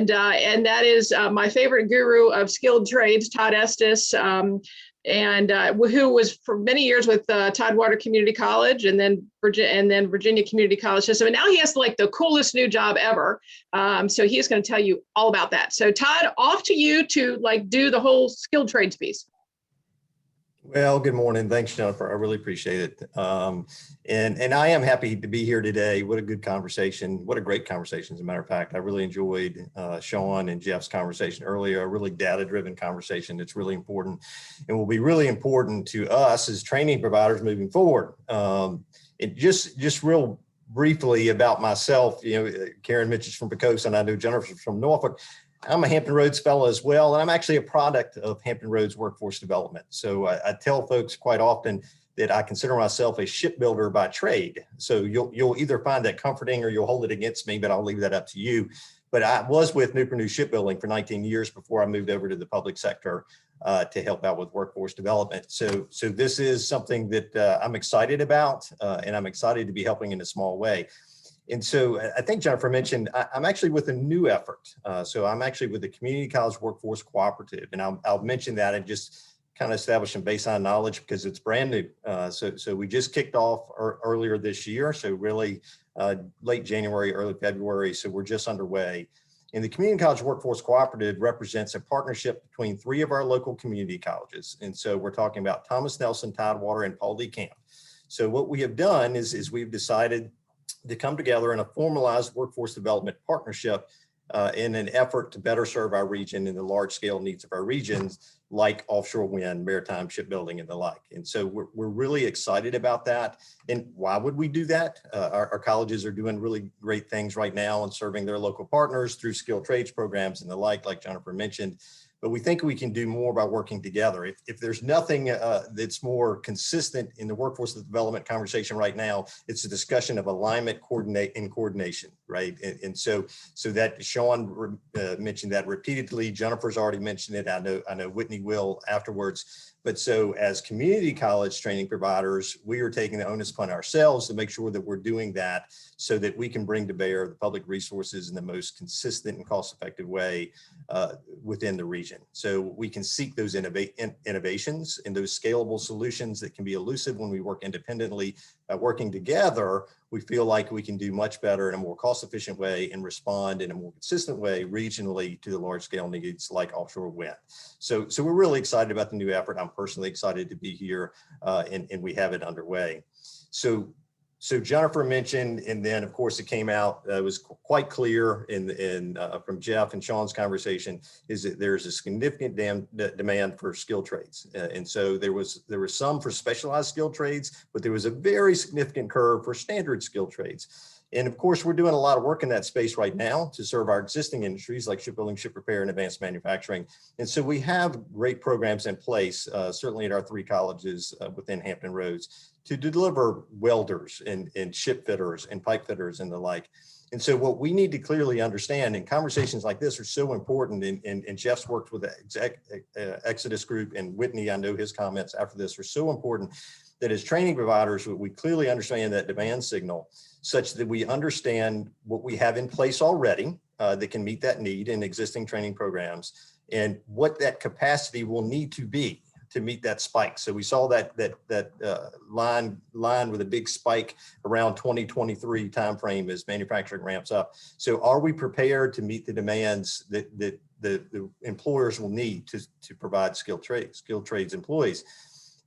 that is my favorite guru of skilled trades, Todd Estes, who was for many years with Tidewater Community College and then Virginia Community College System. And now he has like the coolest new job ever. So he's going to tell you all about that. So Todd, off to you to do the whole skilled trades piece. Well, good morning. Thanks, Jennifer. I really appreciate it. And I am happy to be here today. What a good conversation. What a great conversation, as a matter of fact. I really enjoyed Sean and Jeff's conversation earlier, a really data-driven conversation that's really important and will be really important to us as training providers moving forward. And just real briefly about myself, Karen mentions from Pocosa, and I know Jennifer's from Norfolk. I'm a Hampton Roads fellow as well, and I'm actually a product of Hampton Roads workforce development. So I tell folks quite often that I consider myself a shipbuilder by trade. So you'll either find that comforting or you'll hold it against me, but I'll leave that up to you. But I was with Newport News Shipbuilding for 19 years before I moved over to the public sector to help out with workforce development. So this is something that I'm excited about, and I'm excited to be helping in a small way. And so I think Jennifer mentioned, I'm actually with a new effort. So I'm actually with the Community College Workforce Cooperative, and I'll mention that and just kind of establish some baseline knowledge because it's brand new. So we just kicked off earlier this year. So really late January, early February. So we're just underway. And the Community College Workforce Cooperative represents a partnership between 3 of our local community colleges. And so we're talking about Thomas Nelson, Tidewater, and Paul D. Camp. So what we have done is we've decided to come together in a formalized workforce development partnership in an effort to better serve our region and the large scale needs of our regions, like offshore wind, maritime shipbuilding, and the like. And so we're really excited about that. And why would we do that? Our colleges are doing really great things right now and serving their local partners through skilled trades programs and the like Jennifer mentioned. But we think we can do more by working together. If there's nothing that's more consistent in the workforce development conversation right now, it's a discussion of alignment, coordination, right? And so that Sean mentioned that repeatedly. Jennifer's already mentioned it. I know Whitney will afterwards. But so as community college training providers, we are taking the onus upon ourselves to make sure that we're doing that so that we can bring to bear the public resources in the most consistent and cost-effective way within the region. So we can seek those innovations and those scalable solutions that can be elusive when we work independently. By working together, we feel like we can do much better in a more cost-efficient way and respond in a more consistent way regionally to the large-scale needs like offshore wind. So we're really excited about the new effort. I'm personally excited to be here, and we have it underway. So Jennifer mentioned, and then of course it came out, it was quite clear from Jeff and Sean's conversation, is that there's a significant demand for skilled trades. And so there was some for specialized skilled trades, but there was a very significant curve for standard skilled trades. And of course, we're doing a lot of work in that space right now to serve our existing industries like shipbuilding, ship repair, and advanced manufacturing. And so we have great programs in place, certainly at our 3 colleges within Hampton Roads, to deliver welders and ship fitters and pipe fitters and the like. And so what we need to clearly understand, and conversations like this are so important, and Jeff's worked with the Exodus group, and Whitney, I know his comments after this are so important, that as training providers, we clearly understand that demand signal such that we understand what we have in place already that can meet that need in existing training programs and what that capacity will need to be to meet that spike. So we saw that line with a big spike around 2023 timeframe as manufacturing ramps up. So are we prepared to meet the demands that the employers will need to provide skilled trades employees.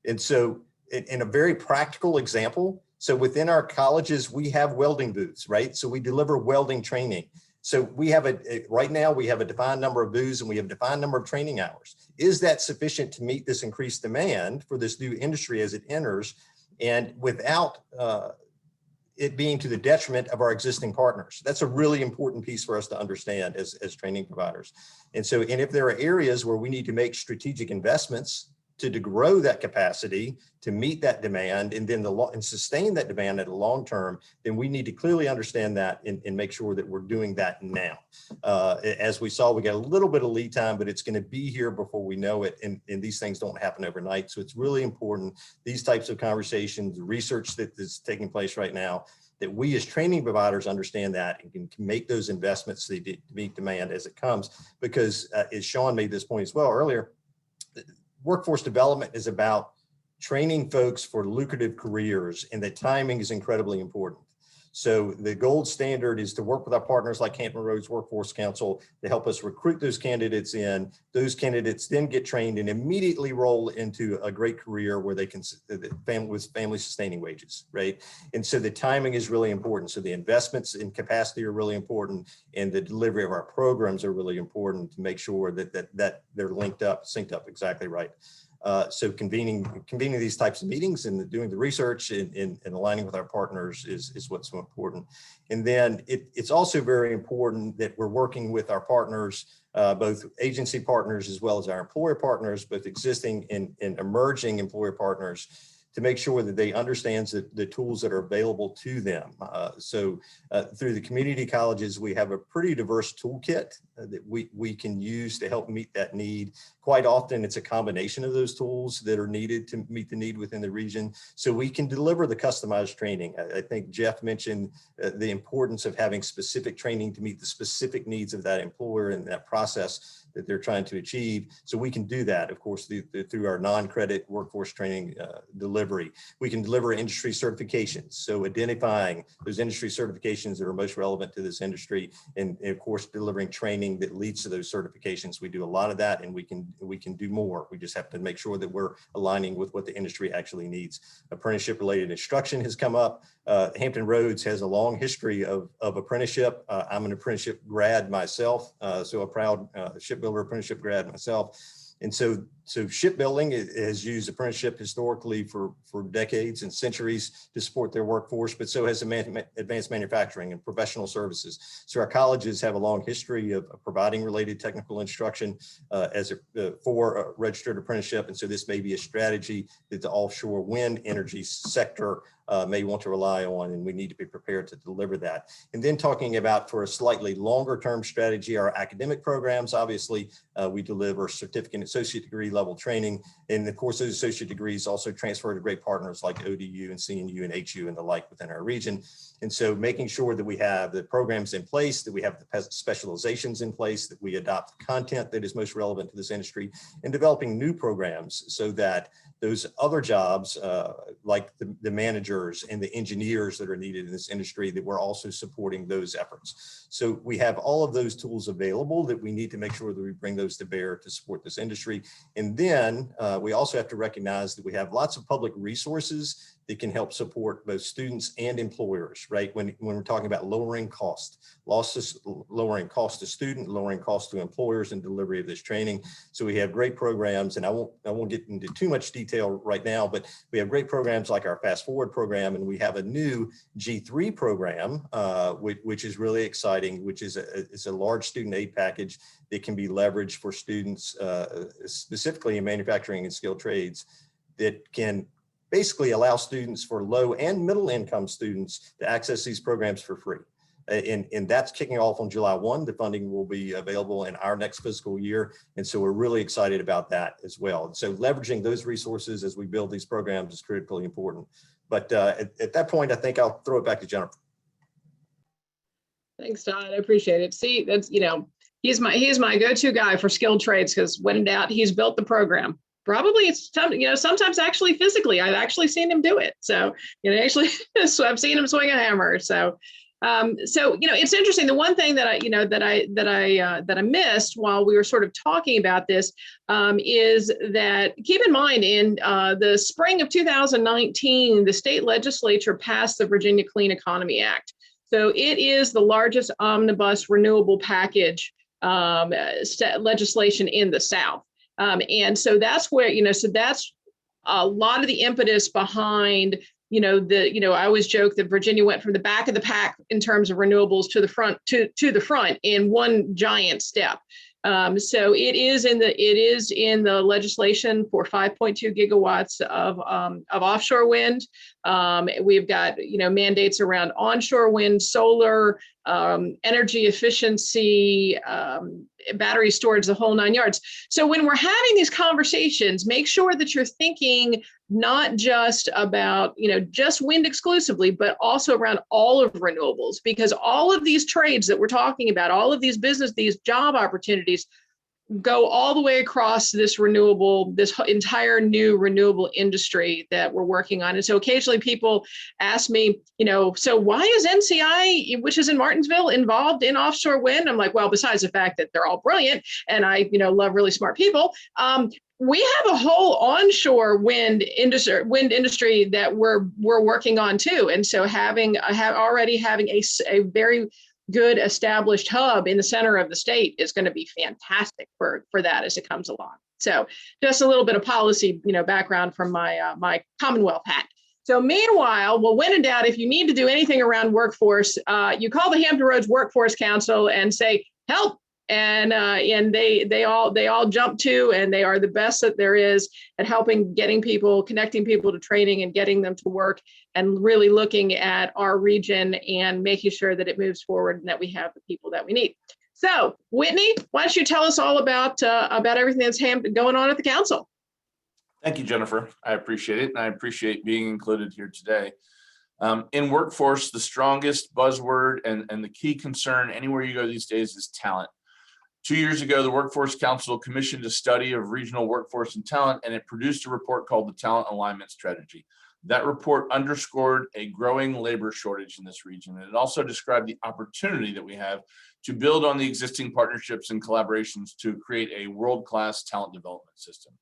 And so in a very practical example, so within our colleges, we have welding booths, right? So we deliver welding training. So we have right now we have a defined number of booths and we have a defined number of training hours. Is that sufficient to meet this increased demand for this new industry as it enters, and without it being to the detriment of our existing partners? That's a really important piece for us to understand as training providers. And so, and if there are areas where we need to make strategic investments to grow that capacity, to meet that demand, and then and sustain that demand at a long term, then we need to clearly understand that and make sure that we're doing that now. As we saw, we got a little bit of lead time, but it's going to be here before we know it. And these things don't happen overnight. So it's really important, these types of conversations, research that is taking place right now, that we as training providers understand that and can make those investments to meet demand as it comes. Because as Sean made this point as well earlier, workforce development is about training folks for lucrative careers, and the timing is incredibly important. So the gold standard is to work with our partners like Hampton Roads Workforce Council to help us recruit those candidates in. Those candidates then get trained and immediately roll into a great career where they can, with family sustaining wages, right? And so the timing is really important. So the investments in capacity are really important, and the delivery of our programs are really important to make sure that they're synced up exactly right. So convening these types of meetings and doing the research and aligning with our partners is what's so important. And then it's also very important that we're working with our partners, both agency partners as well as our employer partners, both existing and emerging employer partners, to make sure that they understand the tools that are available to them. So through the community colleges, we have a pretty diverse toolkit that we can use to help meet that need. Quite often, it's a combination of those tools that are needed to meet the need within the region, so we can deliver the customized training. I think Jeff mentioned the importance of having specific training to meet the specific needs of that employer and that process that they're trying to achieve. So we can do that, of course, through our non-credit workforce training delivery. We can deliver industry certifications, so identifying those industry certifications that are most relevant to this industry, and of course, delivering training that leads to those certifications. We do a lot of that, and we can do more. We just have to make sure that we're aligning with what the industry actually needs. Apprenticeship related instruction has come up. Hampton Roads has a long history of apprenticeship. I'm an apprenticeship grad myself, so a proud shipbuilder apprenticeship grad myself. And so shipbuilding has used apprenticeship historically for decades and centuries to support their workforce, but so has advanced manufacturing and professional services. So our colleges have a long history of providing related technical instruction for a registered apprenticeship. And so this may be a strategy that the offshore wind energy sector may want to rely on, and we need to be prepared to deliver that. And then talking about, for a slightly longer term strategy, our academic programs. Obviously, we deliver certificate and associate degree level training, and of course those associate degrees also transfer to great partners like ODU and CNU and HU and the like within our region. And so making sure that we have the programs in place, that we have the specializations in place, that we adopt the content that is most relevant to this industry, and developing new programs so that those other jobs, like the managers and the engineers that are needed in this industry, that we're also supporting those efforts. So we have all of those tools available that we need to make sure that we bring those to bear to support this industry. And then we also have to recognize that we have lots of public resources that can help support both students and employers, right? When we're talking about lowering cost, lowering cost to student, lowering cost to employers and delivery of this training. So we have great programs, and I won't get into too much detail right now, but we have great programs like our Fast Forward program, and we have a new G3 program, which is really exciting, which is a large student aid package that can be leveraged for students, specifically in manufacturing and skilled trades, that can basically allow students, for low and middle income students, to access these programs for free. And that's kicking off on July 1. The funding will be available in our next fiscal year. And so we're really excited about that as well. And so leveraging those resources as we build these programs is critically important. But at that point, I think I'll throw it back to Jennifer. Thanks, Todd. I appreciate it. See, that's, he's my go-to guy for skilled trades, because when in doubt, he's built the program. Probably it's sometimes actually physically. I've actually seen him do it. So, actually, so I've seen him swing a hammer. So So, it's interesting. The one thing that I missed while we were sort of talking about this is that keep in mind in the spring of 2019, the state legislature passed the Virginia Clean Economy Act. So it is the largest omnibus renewable package legislation in the South. And so that's where, so that's a lot of the impetus behind, I always joke that Virginia went from the back of the pack in terms of renewables to the front, to the front in one giant step. So it is in the legislation for 5.2 gigawatts of offshore wind. We've got mandates around onshore wind, solar, energy efficiency, battery storage, the whole 9 yards. So when we're having these conversations, make sure that you're thinking not just about just wind exclusively, but also around all of renewables, because all of these trades that we're talking about, all of these these job opportunities go all the way across this entire new renewable industry that we're working on. And so occasionally people ask me, so why is NCI, which is in Martinsville, involved in offshore wind? I'm like, well, besides the fact that they're all brilliant and I, love really smart people, we have a whole onshore wind industry that we're working on too. And so already having a very good established hub in the center of the state is going to be fantastic for that as it comes along. So just a little bit of policy, background from my Commonwealth hat. So meanwhile, well, when in doubt, if you need to do anything around workforce, you call the Hampton Roads Workforce Council and say, help. And they all jump to, and they are the best that there is at helping connecting people to training and getting them to work, and really looking at our region and making sure that it moves forward and that we have the people that we need. So Whitney, why don't you tell us all about everything that's going on at the council? Thank you, Jennifer. I appreciate it. And I appreciate being included here today. In workforce, the strongest buzzword and the key concern anywhere you go these days is talent. 2 years ago, the Workforce Council commissioned a study of regional workforce and talent, and it produced a report called the Talent Alignment Strategy. That report underscored a growing labor shortage in this region, and it also described the opportunity that we have to build on the existing partnerships and collaborations to create a world-class talent development system.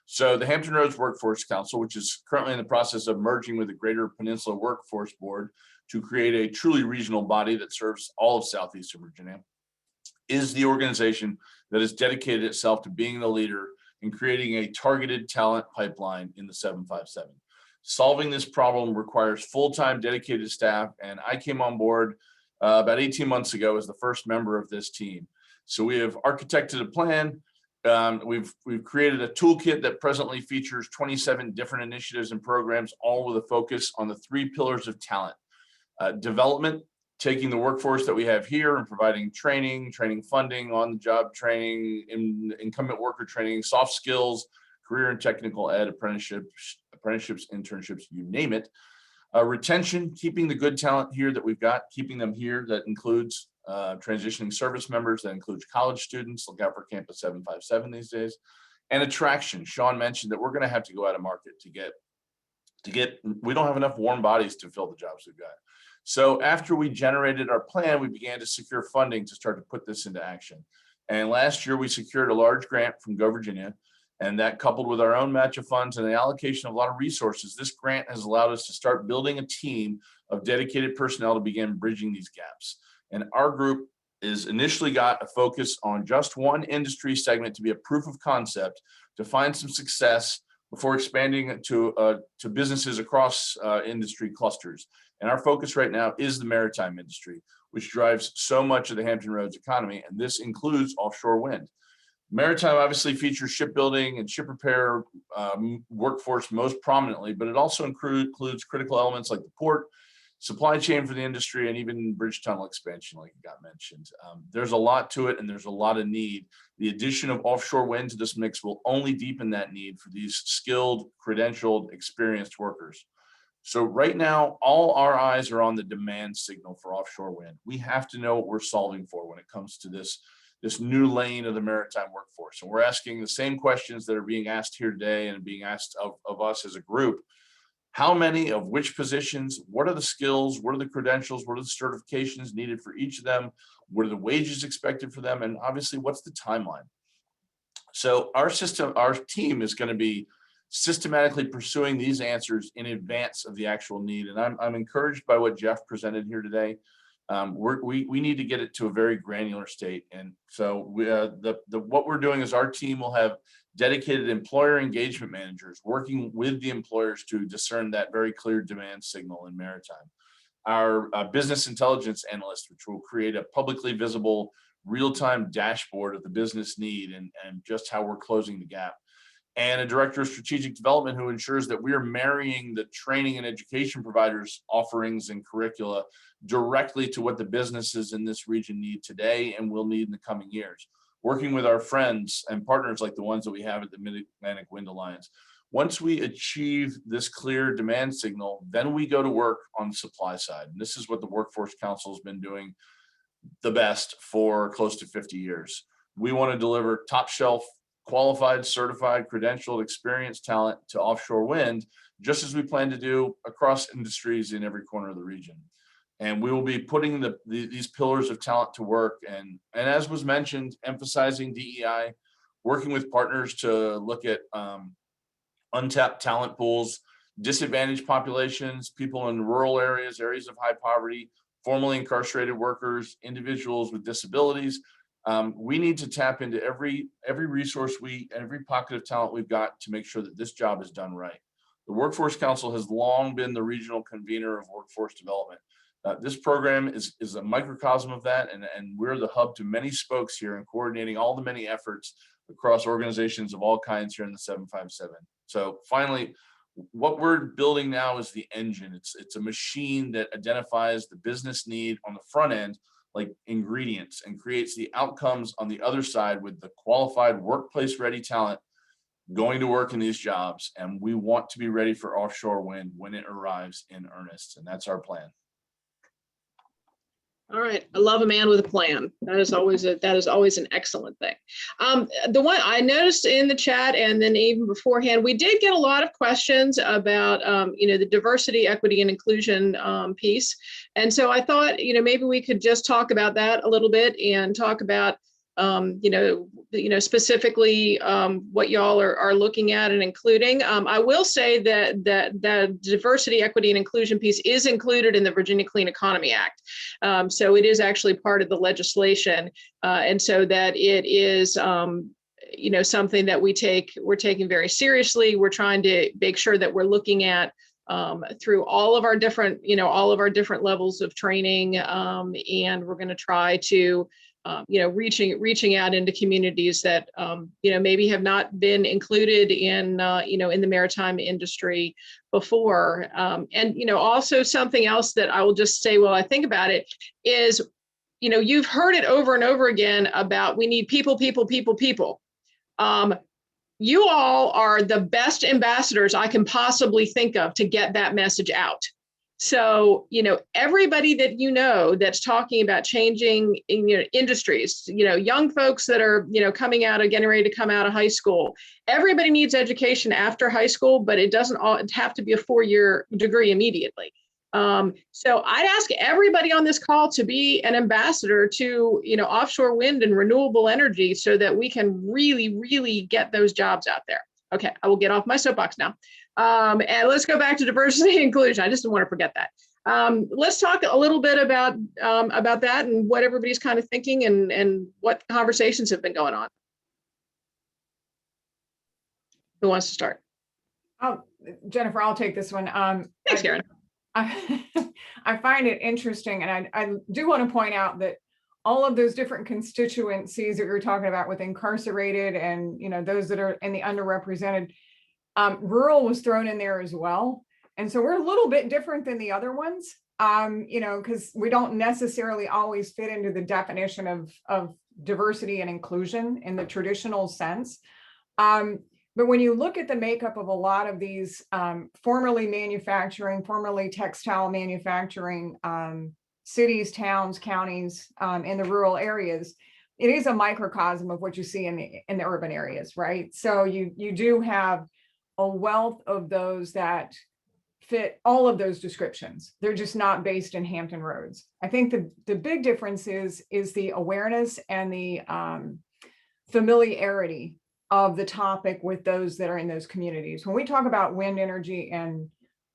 So the Hampton Roads Workforce Council, which is currently in the process of merging with the Greater Peninsula Workforce Board to create a truly regional body that serves all of Southeastern Virginia, is the organization that has dedicated itself to being the leader in creating a targeted talent pipeline in the 757. Solving this problem requires full-time dedicated staff, and I came on board about 18 months ago as the first member of this team. So we have architected a plan. We've created a toolkit that presently features 27 different initiatives and programs, all with a focus on the 3 pillars of talent: development, taking the workforce that we have here and providing training funding, on-the-job training, incumbent worker training, soft skills, career and technical ed, apprenticeships, internships, you name it. Retention, keeping the good talent here that we've got, keeping them here. That includes transitioning service members, that includes college students. Look out for Campus 757 these days. And attraction, Sean mentioned that we're going to have to go out of market to get, we don't have enough warm bodies to fill the jobs we've got. So after we generated our plan, we began to secure funding to start to put this into action. And last year we secured a large grant from Go Virginia, and that, coupled with our own match of funds and the allocation of a lot of resources, this grant has allowed us to start building a team of dedicated personnel to begin bridging these gaps. And our group is initially got a focus on just one industry segment to be a proof of concept, to find some success before expanding to businesses across industry clusters. And our focus right now is the maritime industry, which drives so much of the Hampton Roads economy, and this includes offshore wind. Maritime obviously features shipbuilding and ship repair workforce most prominently, but it also includes critical elements like the port, supply chain for the industry, and even bridge tunnel expansion, like got mentioned. There's a lot to it, and there's a lot of need. The addition of offshore wind to this mix will only deepen that need for these skilled, credentialed, experienced workers. So right now, all our eyes are on the demand signal for offshore wind. We have to know what we're solving for when it comes to this new lane of the maritime workforce. And we're asking the same questions that are being asked here today and being asked of us as a group. How many of which positions, what are the skills, what are the credentials, what are the certifications needed for each of them, what are the wages expected for them, and obviously what's the timeline. So our team is going to be systematically pursuing these answers in advance of the actual need. And I'm encouraged by what Jeff presented here today. We need to get it to a very granular state. And so what we're doing is our team will have dedicated employer engagement managers working with the employers to discern that very clear demand signal in maritime. Our business intelligence analyst, which will create a publicly visible real-time dashboard of the business need and just how we're closing the gap. And a director of strategic development who ensures that we are marrying the training and education providers' offerings and curricula directly to what the businesses in this region need today and will need in the coming years. Working with our friends and partners like the ones that we have at the Mid-Atlantic Wind Alliance. Once we achieve this clear demand signal, then we go to work on the supply side. And this is what the Workforce Council has been doing the best for close to 50 years. We want to deliver top shelf, qualified, certified, credentialed, experienced talent to offshore wind, just as we plan to do across industries in every corner of the region. And we will be putting these pillars of talent to work. And as was mentioned, emphasizing DEI, working with partners to look at untapped talent pools, disadvantaged populations, people in rural areas, areas of high poverty, formerly incarcerated workers, individuals with disabilities. We need to tap into every resource every pocket of talent we've got to make sure that this job is done right. The Workforce Council has long been the regional convener of workforce development. This program is a microcosm of that, and we're the hub to many spokes here in coordinating all the many efforts across organizations of all kinds here in the 757. So finally, what we're building now is the engine. It's a machine that identifies the business need on the front end, like ingredients, and creates the outcomes on the other side with the qualified workplace ready talent going to work in these jobs. And we want to be ready for offshore wind when it arrives in earnest. And that's our plan. All right, I love a man with a plan. That is always an excellent thing. The one I noticed in the chat, and then even beforehand, we did get a lot of questions about the diversity, equity, and inclusion piece. And so I thought maybe we could just talk about that a little bit and talk about specifically what y'all are looking at and including. I will say that the diversity, equity, and inclusion piece is included in the Virginia Clean Economy Act. So it is actually part of the legislation, and so that it is something that we're taking very seriously. We're trying to make sure that we're looking at through all of our different levels of training, and we're going to try to reaching out into communities that, maybe have not been included in the maritime industry before. And also something else that I will just say while I think about it is, you've heard it over and over again about we need people. You all are the best ambassadors I can possibly think of to get that message out. So, everybody that that's talking about changing industries, young folks that are, getting ready to come out of high school, everybody needs education after high school, but it doesn't have to be a 4-year degree immediately. So I'd ask everybody on this call to be an ambassador to, offshore wind and renewable energy so that we can really, really get those jobs out there. Okay, I will get off my soapbox now. And let's go back to diversity and inclusion. I just didn't want to forget that. Let's talk a little bit about that and what everybody's kind of thinking and what conversations have been going on. Who wants to start? Oh, Jennifer, I'll take this one. Thanks, Karen. I find it interesting, and I do want to point out that all of those different constituencies that you're talking about with incarcerated and those that are in the underrepresented, rural was thrown in there as well. And so we're a little bit different than the other ones, because we don't necessarily always fit into the definition of diversity and inclusion in the traditional sense. But when you look at the makeup of a lot of these formerly textile manufacturing cities, towns, counties, in the rural areas, it is a microcosm of what you see in the urban areas, right? So you do have a wealth of those that fit all of those descriptions. They're just not based in Hampton Roads. I think the big difference is the awareness and the familiarity of the topic with those that are in those communities. When we talk about wind energy and,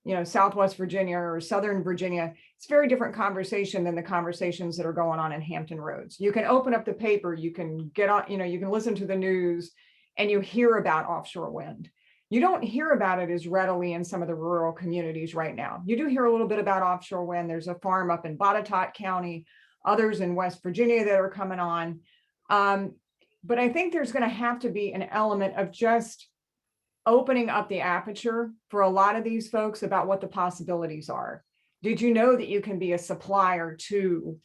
you know, Southwest Virginia or Southern Virginia, it's a very different conversation than the conversations that are going on in Hampton Roads. You can open up the paper, you can get on, you know, you can listen to the news and you hear about offshore wind. You don't hear about it as readily in some of the rural communities right now. You do hear a little bit about offshore wind. There's a farm up in Botetourt County, others in West Virginia that are coming on. But I think there's going to have to be an element of just opening up the aperture for a lot of these folks about what the possibilities are. Did you know that you can be a supplier to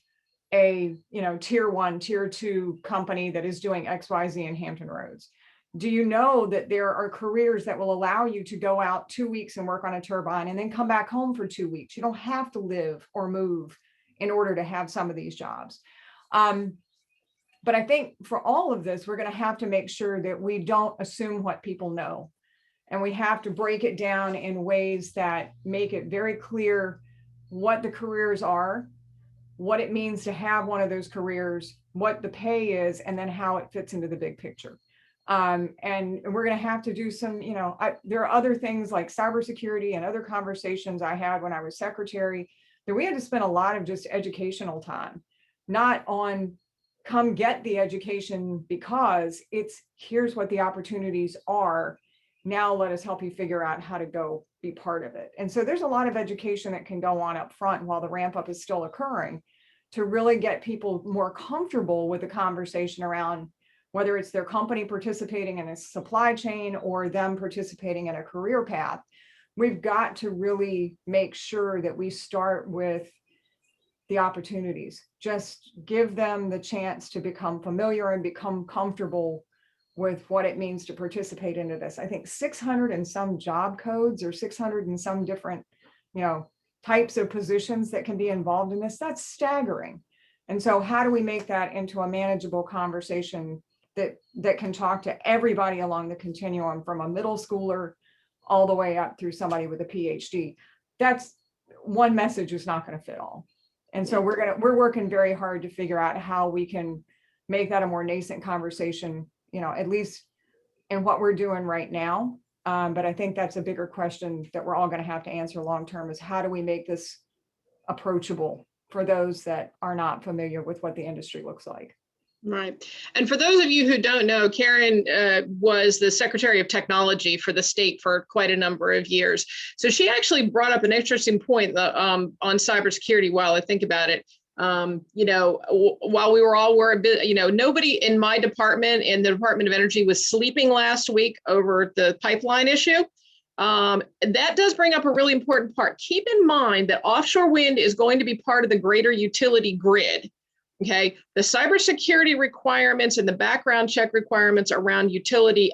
a, you know, tier 1, tier 2 company that is doing XYZ in Hampton Roads? Do you know that there are careers that will allow you to go out 2 weeks and work on a turbine and then come back home for 2 weeks? You don't have to live or move in order to have some of these jobs. But I think for all of this, we're going to have to make sure that we don't assume what people know. And we have to break it down in ways that make it very clear what the careers are, what it means to have one of those careers, what the pay is, and then how it fits into the big picture. And we're going to have to do some, you know, there are other things like cybersecurity and other conversations I had when I was secretary that we had to spend a lot of just educational time, not on come get the education because it's here's what the opportunities are. Now let us help you figure out how to go be part of it. And so there's a lot of education that can go on up front while the ramp up is still occurring to really get people more comfortable with the conversation around whether it's their company participating in a supply chain or them participating in a career path. We've got to really make sure that we start with the opportunities. Just give them the chance to become familiar and become comfortable with what it means to participate into this. I think 600 and some job codes or 600 and some different, you know, types of positions that can be involved in this. That's staggering. And so how do we make that into a manageable conversation that can talk to everybody along the continuum from a middle schooler all the way up through somebody with a PhD? That's one message is not going to fit all. And so we're working very hard to figure out how we can make that a more nascent conversation, you know, at least in what we're doing right now. But I think that's a bigger question that we're all going to have to answer long-term is how do we make this approachable for those that are not familiar with what the industry looks like? Right. And for those of you who don't know, Karen was the Secretary of Technology for the state for quite a number of years. So she actually brought up an interesting point on cybersecurity while I think about it. You know, while we were all a bit, you know, nobody in my department in the Department of Energy was sleeping last week over the pipeline issue. That does bring up a really important part. Keep in mind that offshore wind is going to be part of the greater utility grid. Okay, the cybersecurity requirements and the background check requirements around utilities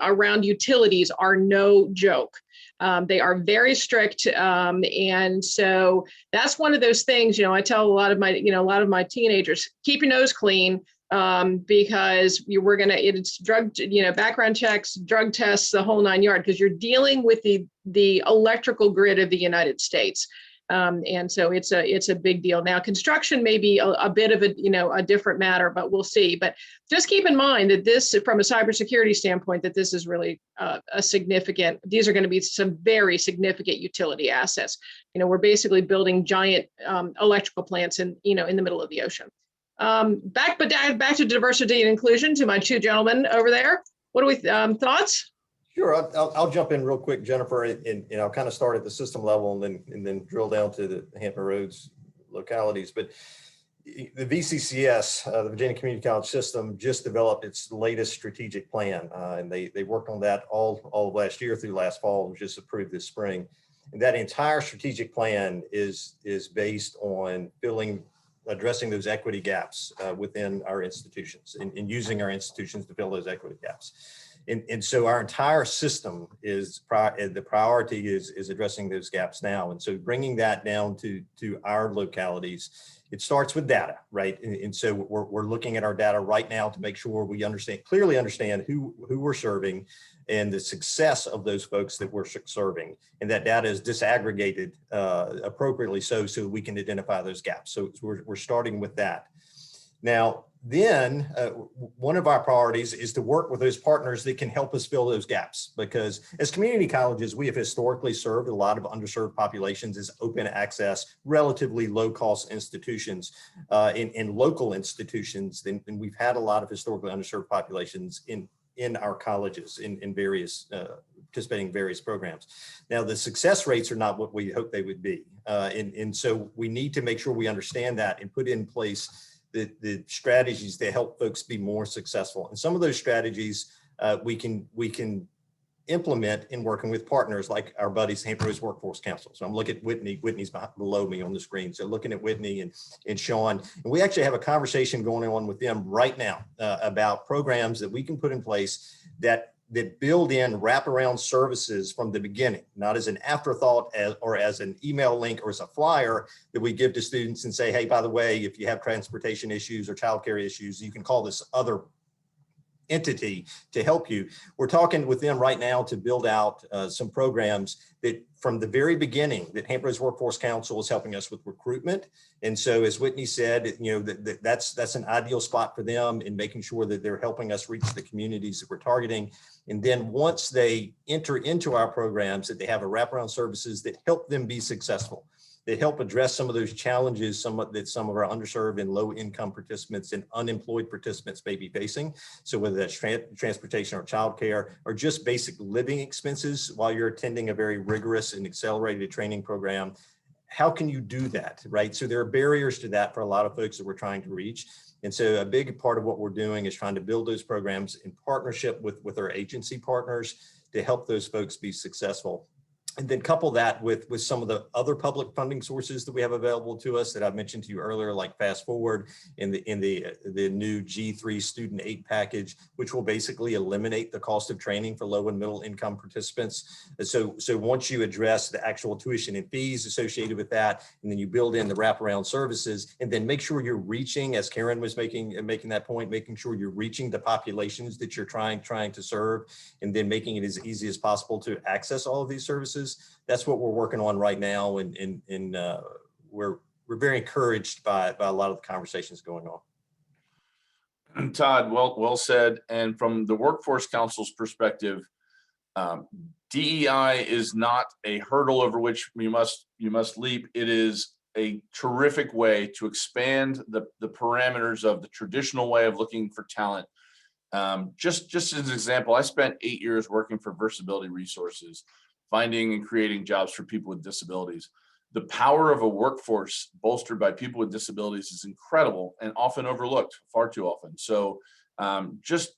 are no joke. They are very strict, and so that's one of those things. You know, I tell a lot of my teenagers, keep your nose clean because it's drug, you know, background checks, drug tests, the whole 9 yards, because you're dealing with the electrical grid of the United States. And so it's a big deal. Now, construction may be a bit of a different matter, but we'll see. But just keep in mind that this, from a cybersecurity standpoint, that this is really these are going to be some very significant utility assets. You know, we're basically building giant electrical plants in the middle of the ocean. Back to diversity and inclusion to my two gentlemen over there. What do we thoughts? Sure, I'll jump in real quick, Jennifer, and I'll kind of start at the system level and then drill down to the Hampton Roads localities. But the VCCS, the Virginia Community College System, just developed its latest strategic plan, and they worked on that all last year through last fall. It was just approved this spring. And that entire strategic plan is based on addressing those equity gaps within our institutions and using our institutions to fill those equity gaps. And so our entire system is, the priority is addressing those gaps now. And so bringing that down to our localities, it starts with data, right? And so we're looking at our data right now to make sure we clearly understand who we're serving and the success of those folks that we're serving. And that data is disaggregated appropriately so we can identify those gaps. So we're starting with that. Now, then one of our priorities is to work with those partners that can help us fill those gaps, because as community colleges, we have historically served a lot of underserved populations as open access, relatively low cost institutions in local institutions. And we've had a lot of historically underserved populations in our colleges in various participating in various programs. Now, the success rates are not what we hope they would be. And so we need to make sure we understand that and put in place the strategies that help folks be more successful. And some of those strategies we can implement in working with partners like our buddies, Hampton Roads Workforce Council. So I'm looking at Whitney. Whitney's below me on the screen. So looking at Whitney and Sean, and we actually have a conversation going on with them right now about programs that we can put in place that build in wraparound services from the beginning, not as an afterthought or as an email link or as a flyer that we give to students and say, hey, by the way, if you have transportation issues or childcare issues, you can call this other entity to help you. We're talking with them right now to build out some programs that from the very beginning that Hampton Roads Workforce Council is helping us with recruitment. And so as Whitney said, you know, that's an ideal spot for them in making sure that they're helping us reach the communities that we're targeting. And then once they enter into our programs, that they have a wraparound services that help them be successful. They help address some of those challenges that some of our underserved and low income participants and unemployed participants may be facing. So whether that's transportation or childcare or just basic living expenses while you're attending a very rigorous and accelerated training program, how can you do that, right? So there are barriers to that for a lot of folks that we're trying to reach. And so a big part of what we're doing is trying to build those programs in partnership with our agency partners to help those folks be successful. And then couple that with some of the other public funding sources that we have available to us that I mentioned to you earlier, like Fast Forward in the new G3 student aid package, which will basically eliminate the cost of training for low and middle income participants. So once you address the actual tuition and fees associated with that, and then you build in the wraparound services, and then make sure you're reaching, as Karen was making that point, making sure you're reaching the populations that you're trying to serve, and then making it as easy as possible to access all of these services. That's what we're working on right now, and we're very encouraged by a lot of the conversations going on. And Todd, well said. And from the Workforce Council's perspective, DEI is not a hurdle over which you must leap. It is a terrific way to expand the parameters of the traditional way of looking for talent. Just as an example, I spent 8 years working for Versability Resources, finding and creating jobs for people with disabilities. The power of a workforce bolstered by people with disabilities is incredible and often overlooked, far too often. So just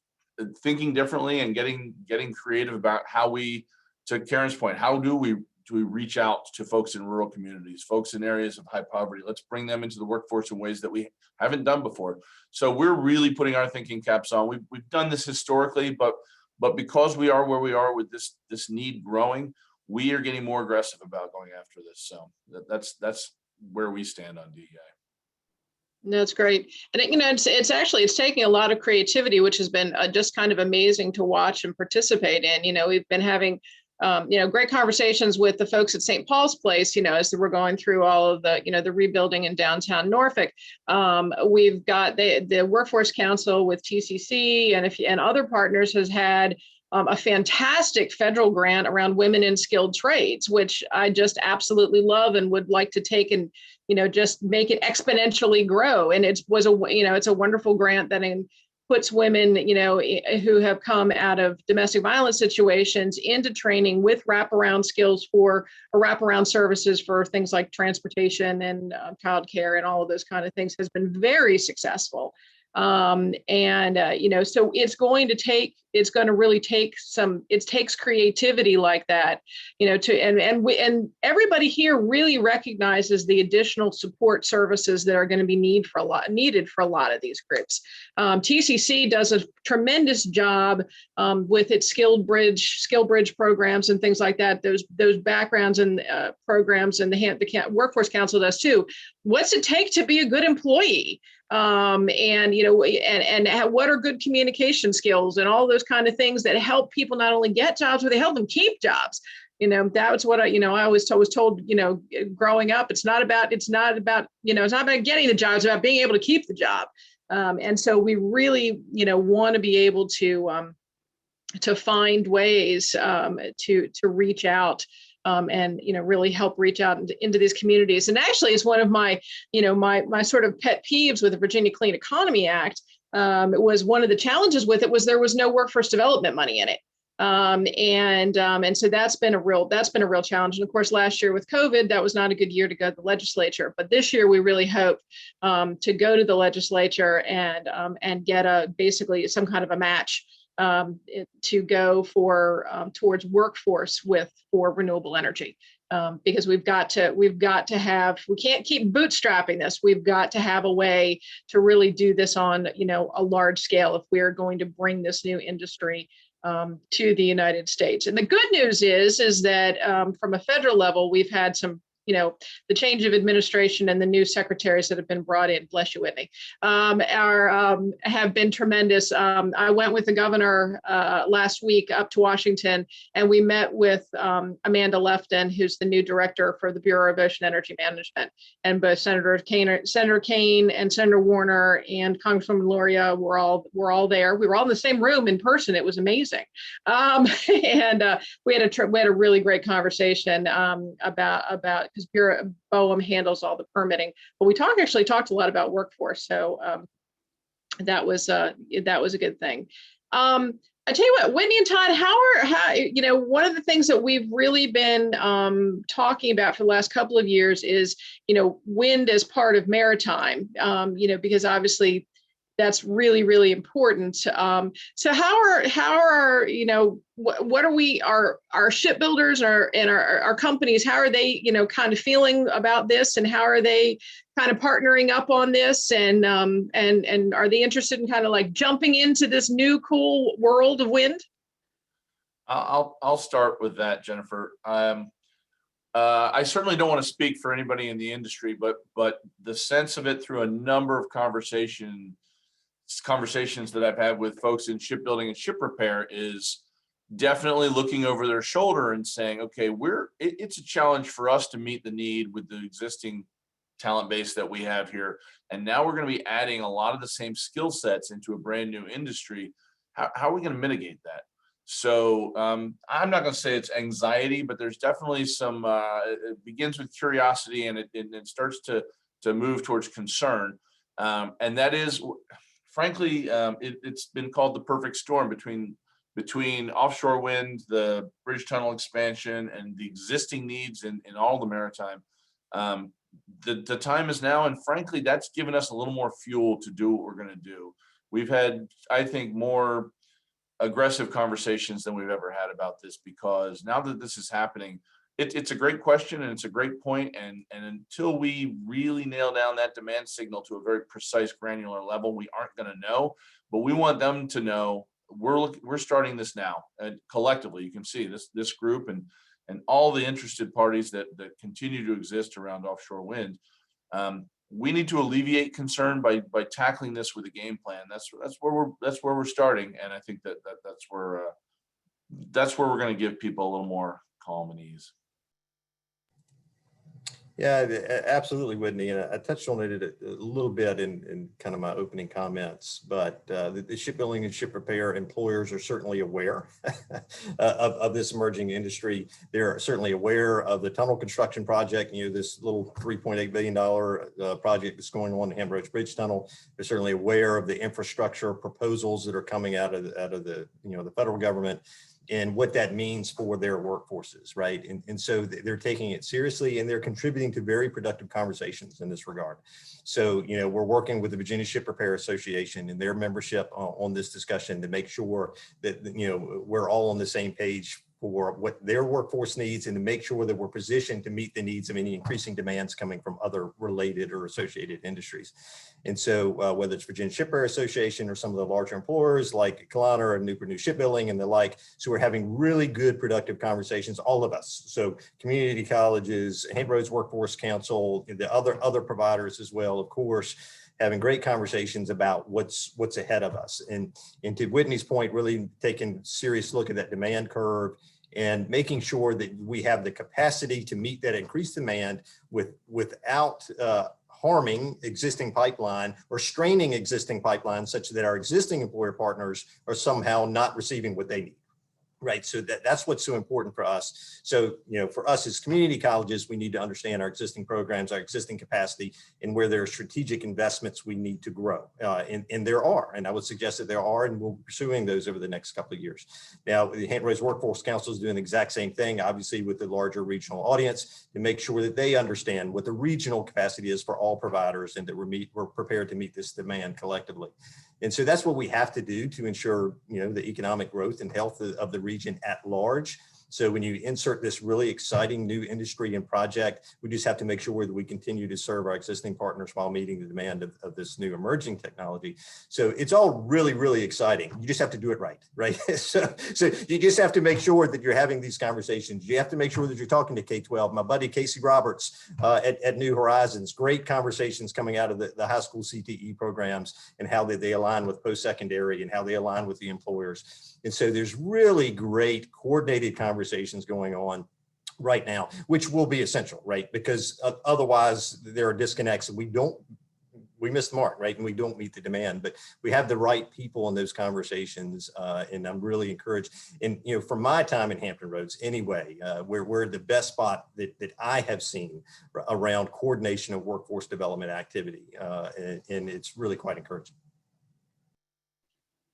thinking differently and getting creative about how we, to Karen's point, how do we reach out to folks in rural communities, folks in areas of high poverty? Let's bring them into the workforce in ways that we haven't done before. So we're really putting our thinking caps on. We've done this historically, but because we are where we are with this need growing, we are getting more aggressive about going after this. So that's where we stand on DEI. That's great. And you know, it's taking a lot of creativity, which has been just kind of amazing to watch and participate in. You know, we've been having great conversations with the folks at St. Paul's Place, as we're going through all of the, the rebuilding in downtown Norfolk. We've got the Workforce Council with TCC and other partners has had a fantastic federal grant around women in skilled trades, which I just absolutely love and would like to take and, just make it exponentially grow. And it's a wonderful grant that puts women, who have come out of domestic violence situations into training with wraparound skills for wraparound services for things like transportation and childcare and all of those kind of things has been very successful. So it's going to take it's going to really take it takes creativity like that, and everybody here really recognizes the additional support services that are going to be needed for a lot of these groups. TCC does a tremendous job with its skill bridge programs and things like that. Those backgrounds and programs, and the Workforce Council does too. What's it take to be a good employee? And what are good communication skills and all those kind of things that help people not only get jobs, but they help them keep jobs. That was what I always was told, growing up, it's not about getting the job, it's about being able to keep the job. And so we really, want to be able to find ways to reach out and really help reach out into these communities. And actually, it's one of my my sort of pet peeves with the Virginia Clean Economy Act. It was one of the challenges with it was there was no workforce development money in it. And so that's been a real challenge. And of course, last year with COVID, that was not a good year to go to the legislature. But this year, we really hope to go to the legislature and get basically some kind of a match to go towards workforce for renewable energy, because we can't keep bootstrapping this. We've got to have a way to really do this on a large scale if we're going to bring this new industry to the United States. And the good news is that from a federal level, we've had some the change of administration and the new secretaries that have been brought in, bless you, Whitney, have been tremendous. I went with the governor last week up to Washington, and we met with Amanda Lefton, who's the new director for the Bureau of Ocean Energy Management. And both Senator Kane and Senator Warner and Congresswoman Loria were all there. We were all in the same room in person. It was amazing. And we had a really great conversation about because BOEM handles all the permitting, but we actually talked a lot about workforce. So that was a good thing. I tell you what, Whitney and Todd, how one of the things that we've really been talking about for the last couple of years is wind as part of maritime. Because obviously that's really, really important. So how are what are our shipbuilders and our companies, how are they kind of feeling about this, and how are they kind of partnering up on this, and are they interested in kind of like jumping into this new cool world of wind? I'll start with that, Jennifer. I certainly don't want to speak for anybody in the industry, but the sense of it through a number of conversations that I've had with folks in shipbuilding and ship repair is definitely looking over their shoulder and saying, okay, it's a challenge for us to meet the need with the existing talent base that we have here. And now we're going to be adding a lot of the same skill sets into a brand new industry. How are we going to mitigate that? So I'm not going to say it's anxiety, but there's definitely some, it begins with curiosity and it starts to move towards concern. And that is, frankly, it's been called the perfect storm between offshore wind, the bridge tunnel expansion, and the existing needs in all the maritime. The time is now, and frankly, that's given us a little more fuel to do what we're going to do. We've had, I think, more aggressive conversations than we've ever had about this, because now that this is happening, it's a great question and it's a great point. And until we really nail down that demand signal to a very precise granular level, we aren't going to know. But we want them to know we're starting this now, and collectively, you can see this group and all the interested parties that continue to exist around offshore wind. We need to alleviate concern by tackling this with a game plan. That's where we're starting, and I think that's where we're going to give people a little more calm and ease. Yeah, absolutely, Whitney. And I touched on it a little bit in kind of my opening comments, but the shipbuilding and ship repair employers are certainly aware of this emerging industry. They're certainly aware of the tunnel construction project, this little $3.8 billion project that's going on in Hampton Roads Bridge Tunnel. They're certainly aware of the infrastructure proposals that are coming out of the the federal government. and what that means for their workforces, right? And so they're taking it seriously, and they're contributing to very productive conversations in this regard. So, you know, we're working with the Virginia Ship Repair Association and their membership on this discussion to make sure that, you know, we're all on the same page for what their workforce needs, and to make sure that we're positioned to meet the needs of any increasing demands coming from other related or associated industries. And so whether it's Virginia Shipbuilder Association or some of the larger employers like Kalana or Newport News Shipbuilding and the like, so we're having really good productive conversations, all of us. So community colleges, Hampton Roads Workforce Council, the other providers as well, of course, having great conversations about what's ahead of us. And to Whitney's point, really taking a serious look at that demand curve and making sure that we have the capacity to meet that increased demand without harming existing pipeline or straining existing pipelines such that our existing employer partners are somehow not receiving what they need. Right, so that's what's so important for us. So, you know, for us as community colleges, we need to understand our existing programs, our existing capacity, and where there are strategic investments we need to grow. And there are, and I would suggest that there are, and we'll be pursuing those over the next couple of years. Now, the Hampton Roads Workforce Council is doing the exact same thing, obviously with the larger regional audience, to make sure that they understand what the regional capacity is for all providers, and that we're prepared to meet this demand collectively. And so that's what we have to do to ensure, you know, the economic growth and health of the region at large. So when you insert this really exciting new industry and project, we just have to make sure that we continue to serve our existing partners while meeting the demand of this new emerging technology. So it's all really, really exciting. You just have to do it right, right? So you just have to make sure that you're having these conversations. You have to make sure that you're talking to K-12. My buddy Casey Roberts at New Horizons, great conversations coming out of the high school CTE programs, and how they align with post-secondary and how they align with the employers. And so there's really great coordinated conversations going on right now, which will be essential, right? Because otherwise there are disconnects and we miss the mark, right? And we don't meet the demand, but we have the right people in those conversations. And I'm really encouraged. And, you know, from my time in Hampton Roads anyway, we're the best spot that I have seen around coordination of workforce development activity. And it's really quite encouraging.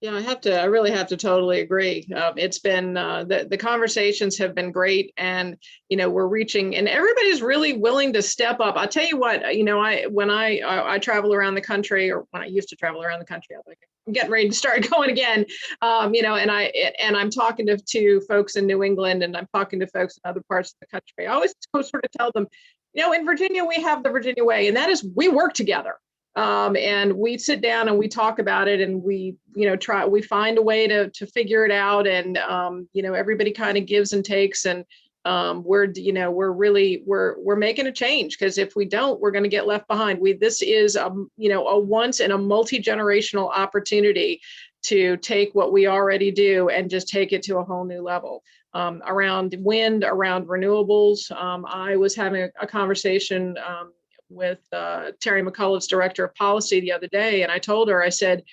Yeah, I really have to totally agree. It's been, the conversations have been great, and, you know, we're reaching, and everybody's really willing to step up. I'll tell you what, you know, when I travel around the country, or when I used to travel around the country, I'm getting ready to start going again, you know, and I'm talking to folks in New England, and I'm talking to folks in other parts of the country. I always sort of tell them, you know, in Virginia, we have the Virginia way, and that is we work together. And we sit down and we talk about it, and we, you know, we find a way to figure it out. And, you know, everybody kind of gives and takes, and we're making a change, because if we don't, we're going to get left behind. This is, you know, a once in a multi-generational opportunity to take what we already do and just take it to a whole new level. Around wind, around renewables. I was having a conversation with Terry McCullough's director of policy the other day. And I told her, I said,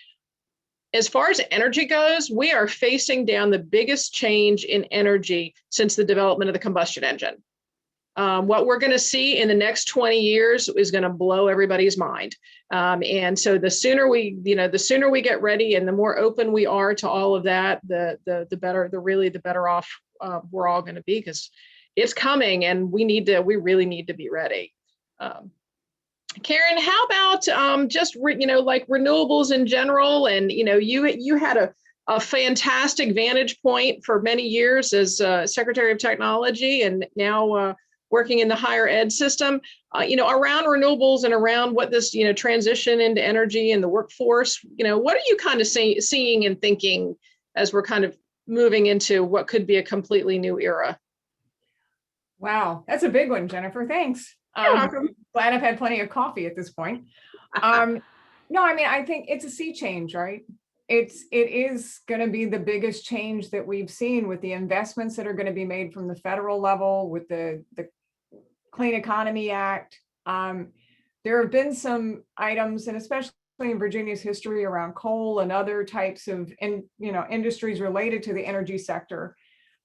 as far as energy goes, we are facing down the biggest change in energy since the development of the combustion engine. What we're going to see in the next 20 years is going to blow everybody's mind. And so the sooner we get ready, and the more open we are to all of that, the better off we're all going to be, because it's coming, and we really need to be ready. Karen, how about like renewables in general? And, you know, you had a fantastic vantage point for many years as Secretary of Technology, and now working in the higher ed system, you know, around renewables and around what this, you know, transition into energy and the workforce, you know, what are you kind of seeing and thinking as we're kind of moving into what could be a completely new era? Wow, that's a big one, Jennifer. Thanks. Glad I've had plenty of coffee at this point. No, I mean, I think it's a sea change, right? It is going to be the biggest change that we've seen, with the investments that are going to be made from the federal level, with the Clean Economy Act. There have been some items, and especially in Virginia's history, around coal and other types of industries related to the energy sector,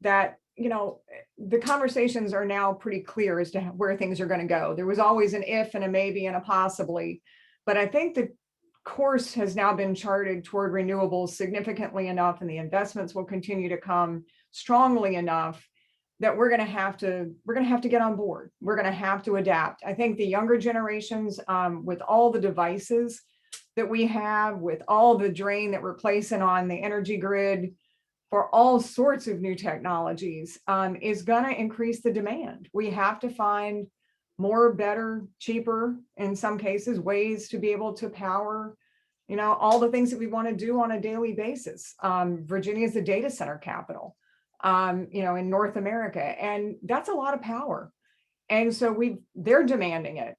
that, you know, the conversations are now pretty clear as to where things are going to go. There was always an if and a maybe and a possibly, but I think the course has now been charted toward renewables significantly enough, and the investments will continue to come. strongly enough that we're going to have to get on board. We're going to have to adapt. I think the younger generations, with all the devices that we have, with all the drain that we're placing on the energy grid for all sorts of new technologies, is going to increase the demand. We have to find more, better, cheaper, in some cases, ways to be able to power, all the things that we want to do on a daily basis. Virginia is a data center capital, in North America, and that's a lot of power. And so they're demanding it.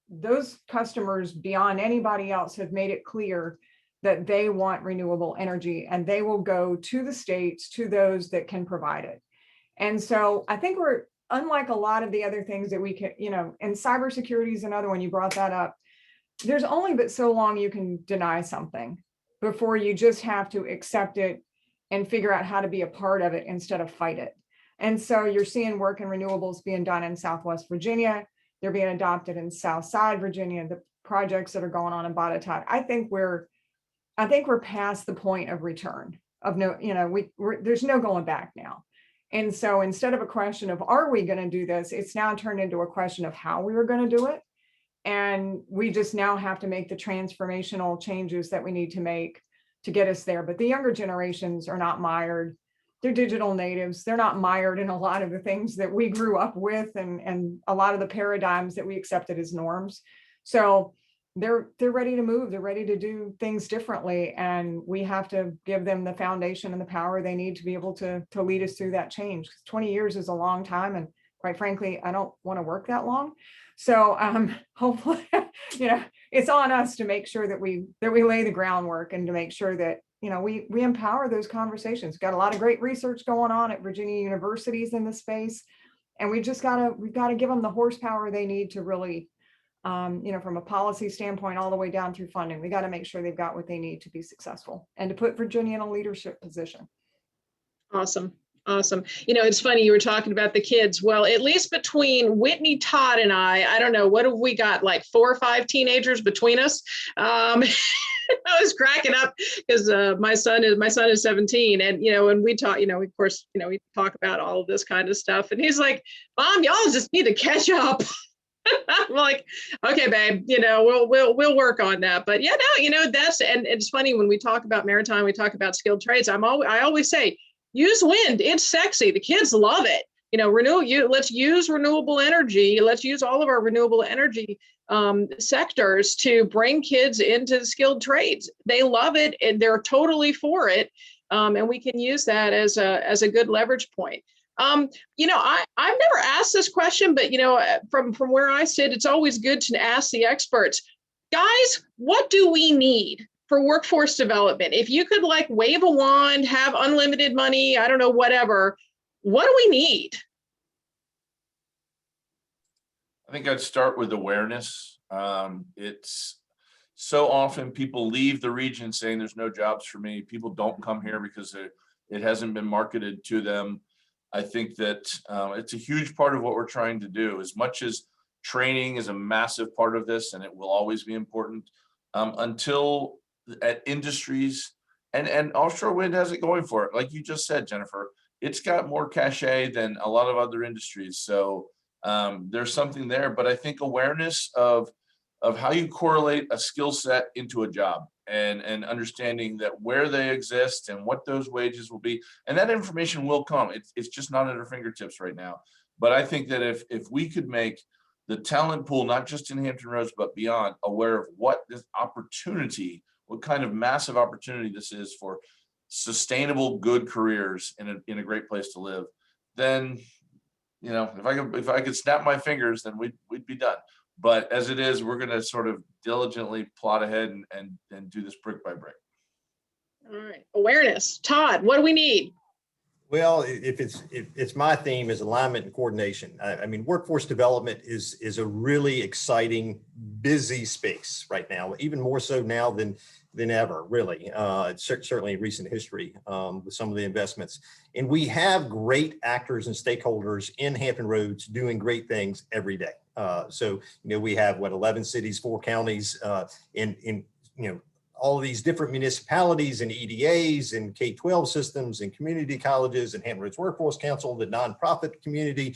Those customers beyond anybody else have made it clear that they want renewable energy, and they will go to the states, to those that can provide it. And so I think we're, unlike a lot of the other things that we can, and cybersecurity is another one, you brought that up. There's only but so long you can deny something before you just have to accept it and figure out how to be a part of it instead of fight it. And so you're seeing work in renewables being done in Southwest Virginia. They're being adopted in Southside Virginia, the projects that are going on in Botetourt. I think we're past the point of return of there's no going back now. And so instead of a question of, are we going to do this? It's now turned into a question of how we are going to do it. And we just now have to make the transformational changes that we need to make to get us there. But the younger generations are not mired. They're digital natives. They're not mired in a lot of the things that we grew up with and a lot of the paradigms that we accepted as norms. So they're ready to move. They're ready to do things differently. And we have to give them the foundation and the power they need to be able to lead us through that change. 20 years is a long time. And quite frankly, I don't want to work that long. So hopefully, it's on us to make sure that we lay the groundwork and to make sure that, we empower those conversations. Got a lot of great research going on at Virginia universities in this space. And we've got to give them the horsepower they need to really, from a policy standpoint, all the way down through funding. We got to make sure they've got what they need to be successful and to put Virginia in a leadership position. Awesome. It's funny, you were talking about the kids. Well, at least between Whitney, Todd, and I don't know, what have we got, like 4 or 5 teenagers between us? I was cracking up because my son is 17, and when we talk, of course, we talk about all of this kind of stuff, and he's like, "Mom, y'all just need to catch up." I'm like, "Okay, babe, we'll work on that." But yeah, no, that's, and it's funny when we talk about maritime, we talk about skilled trades. I always say, use wind. It's sexy. The kids love it. Let's use renewable energy. Let's use all of our renewable energy sectors to bring kids into skilled trades. They love it and they're totally for it. And we can use that as a good leverage point. I've never asked this question, but from where I sit, it's always good to ask the experts. Guys, what do we need for workforce development? If you could wave a wand, have unlimited money, I don't know, whatever, what do we need? I think I'd start with awareness. It's so often people leave the region saying there's no jobs for me. People don't come here because it hasn't been marketed to them. I think that it's a huge part of what we're trying to do. As much as training is a massive part of this, and it will always be important, until at industries and offshore wind has it going for it. Like you just said, Jennifer, it's got more cachet than a lot of other industries. So there's something there, but I think awareness of how you correlate a skill set into a job and understanding that where they exist and what those wages will be, and that information will come. It's just not at our fingertips right now. But I think that if we could make the talent pool, not just in Hampton Roads, but beyond, aware of what this opportunity, what kind of massive opportunity this is for sustainable, good careers in a great place to live, then, if I could snap my fingers, then we'd be done. But as it is, we're going to sort of diligently plot ahead and do this brick by brick. All right. Awareness. Todd, what do we need? Well, if it's my theme is alignment and coordination. I mean, workforce development is a really exciting, busy space right now, even more so now than ever, really. It's certainly in recent history with some of the investments. And we have great actors and stakeholders in Hampton Roads doing great things every day. So we have 11 cities, 4 counties in all of these different municipalities and EDAs and K-12 systems and community colleges and Hampton Roads Workforce Council, the nonprofit community.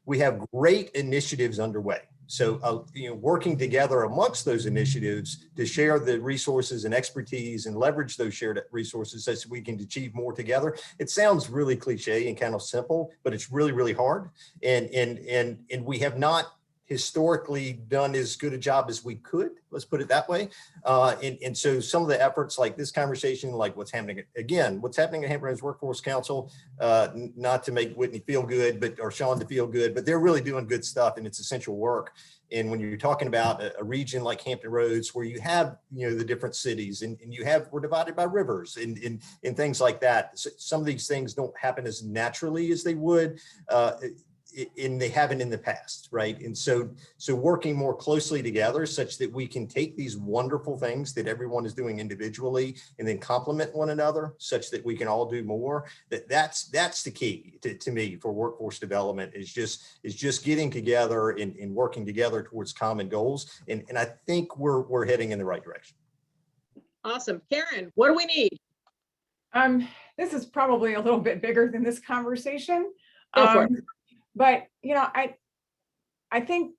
We have great initiatives underway. So, working together amongst those initiatives to share the resources and expertise and leverage those shared resources so that we can achieve more together. It sounds really cliche and kind of simple, but it's really, really hard. And we have not historically done as good a job as we could, let's put it that way. And so some of the efforts like this conversation, like what's happening at Hampton Roads Workforce Council, not to make Whitney feel good, or Sean to feel good, but they're really doing good stuff and it's essential work. And when you're talking about a region like Hampton Roads, where you have, the different cities and we're divided by rivers and things like that. So some of these things don't happen as naturally as they would, and they haven't in the past, right? And so working more closely together such that we can take these wonderful things that everyone is doing individually and then complement one another such that we can all do more. That's the key to me for workforce development is just getting together and working together towards common goals. And I think we're heading in the right direction. Awesome. Karen, what do we need? This is probably a little bit bigger than this conversation. Go for it. But, I think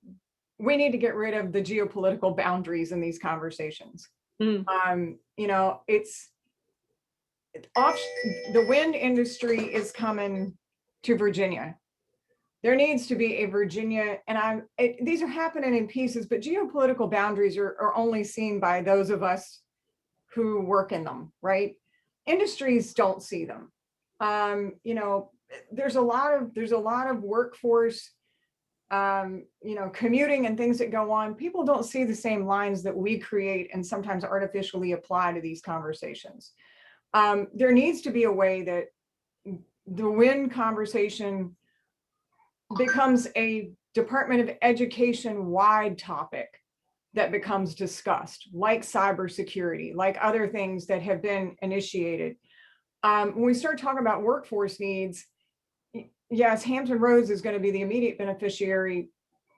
we need to get rid of the geopolitical boundaries in these conversations. Mm. The wind industry is coming to Virginia. There needs to be a Virginia, and these are happening in pieces, but geopolitical boundaries are only seen by those of us who work in them, right? Industries don't see them. There's a lot of workforce, commuting and things that go on. People don't see the same lines that we create and sometimes artificially apply to these conversations. There needs to be a way that the wind conversation becomes a Department of Education wide topic that becomes discussed, like cybersecurity, like other things that have been initiated. When we start talking about workforce needs, yes, Hampton Roads is going to be the immediate beneficiary,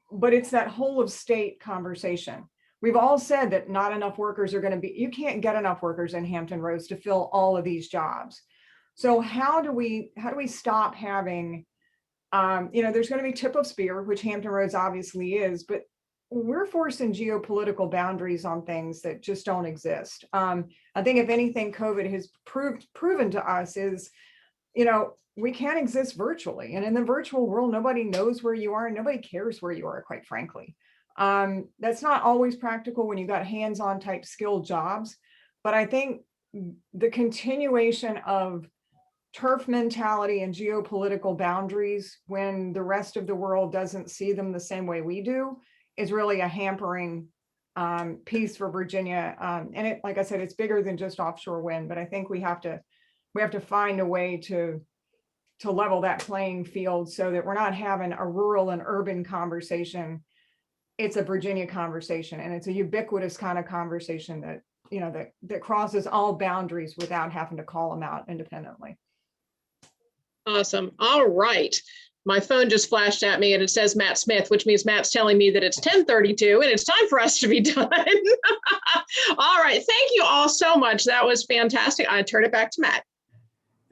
but it's that whole of state conversation. We've all said that not enough workers are going to be, you can't get enough workers in Hampton Roads to fill all of these jobs. So how do we stop having, there's going to be tip of spear, which Hampton Roads obviously is, but we're forcing geopolitical boundaries on things that just don't exist. I think if anything, COVID has proven to us is, we can't exist virtually. And in the virtual world, nobody knows where you are and nobody cares where you are, quite frankly. That's not always practical when you've got hands-on type skilled jobs. But I think the continuation of turf mentality and geopolitical boundaries when the rest of the world doesn't see them the same way we do is really a hampering piece for Virginia. And it, like I said, it's bigger than just offshore wind, but I think we have to find a way to level that playing field so that we're not having a rural and urban conversation. It's a Virginia conversation, and it's a ubiquitous kind of conversation that, that crosses all boundaries without having to call them out independently. Awesome. All right. My phone just flashed at me and it says Matt Smith, which means Matt's telling me that it's 10:32 and it's time for us to be done. All right. Thank you all so much. That was fantastic. I turn it back to Matt.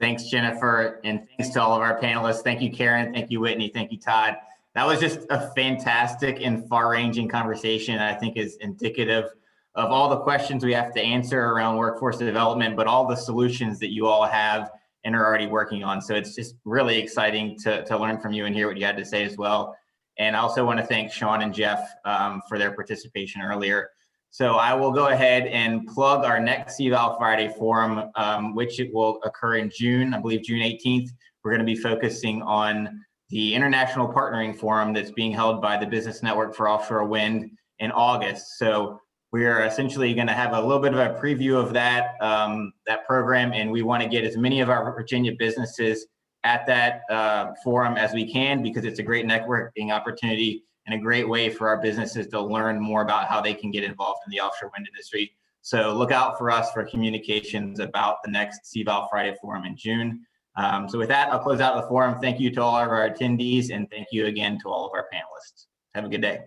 Thanks, Jennifer, and thanks to all of our panelists. Thank you, Karen. Thank you, Whitney. Thank you, Todd. That was just a fantastic and far-ranging conversation. I think is indicative of all the questions we have to answer around workforce development, but all the solutions that you all have and are already working on. So it's just really exciting to learn from you and hear what you had to say as well. And I also want to thank Sean and Jeff for their participation earlier. So I will go ahead and plug our next CVOW Friday Forum, which it will occur in June, I believe June 18th. We're going to be focusing on the International Partnering Forum that's being held by the Business Network for Offshore Wind in August. So we are essentially going to have a little bit of a preview of that, that program, and we want to get as many of our Virginia businesses at that forum as we can, because it's a great networking opportunity and a great way for our businesses to learn more about how they can get involved in the offshore wind industry. So look out for us for communications about the next CVOW Friday Forum in June. So with that, I'll close out the forum. Thank you to all of our attendees, and thank you again to all of our panelists. Have a good day.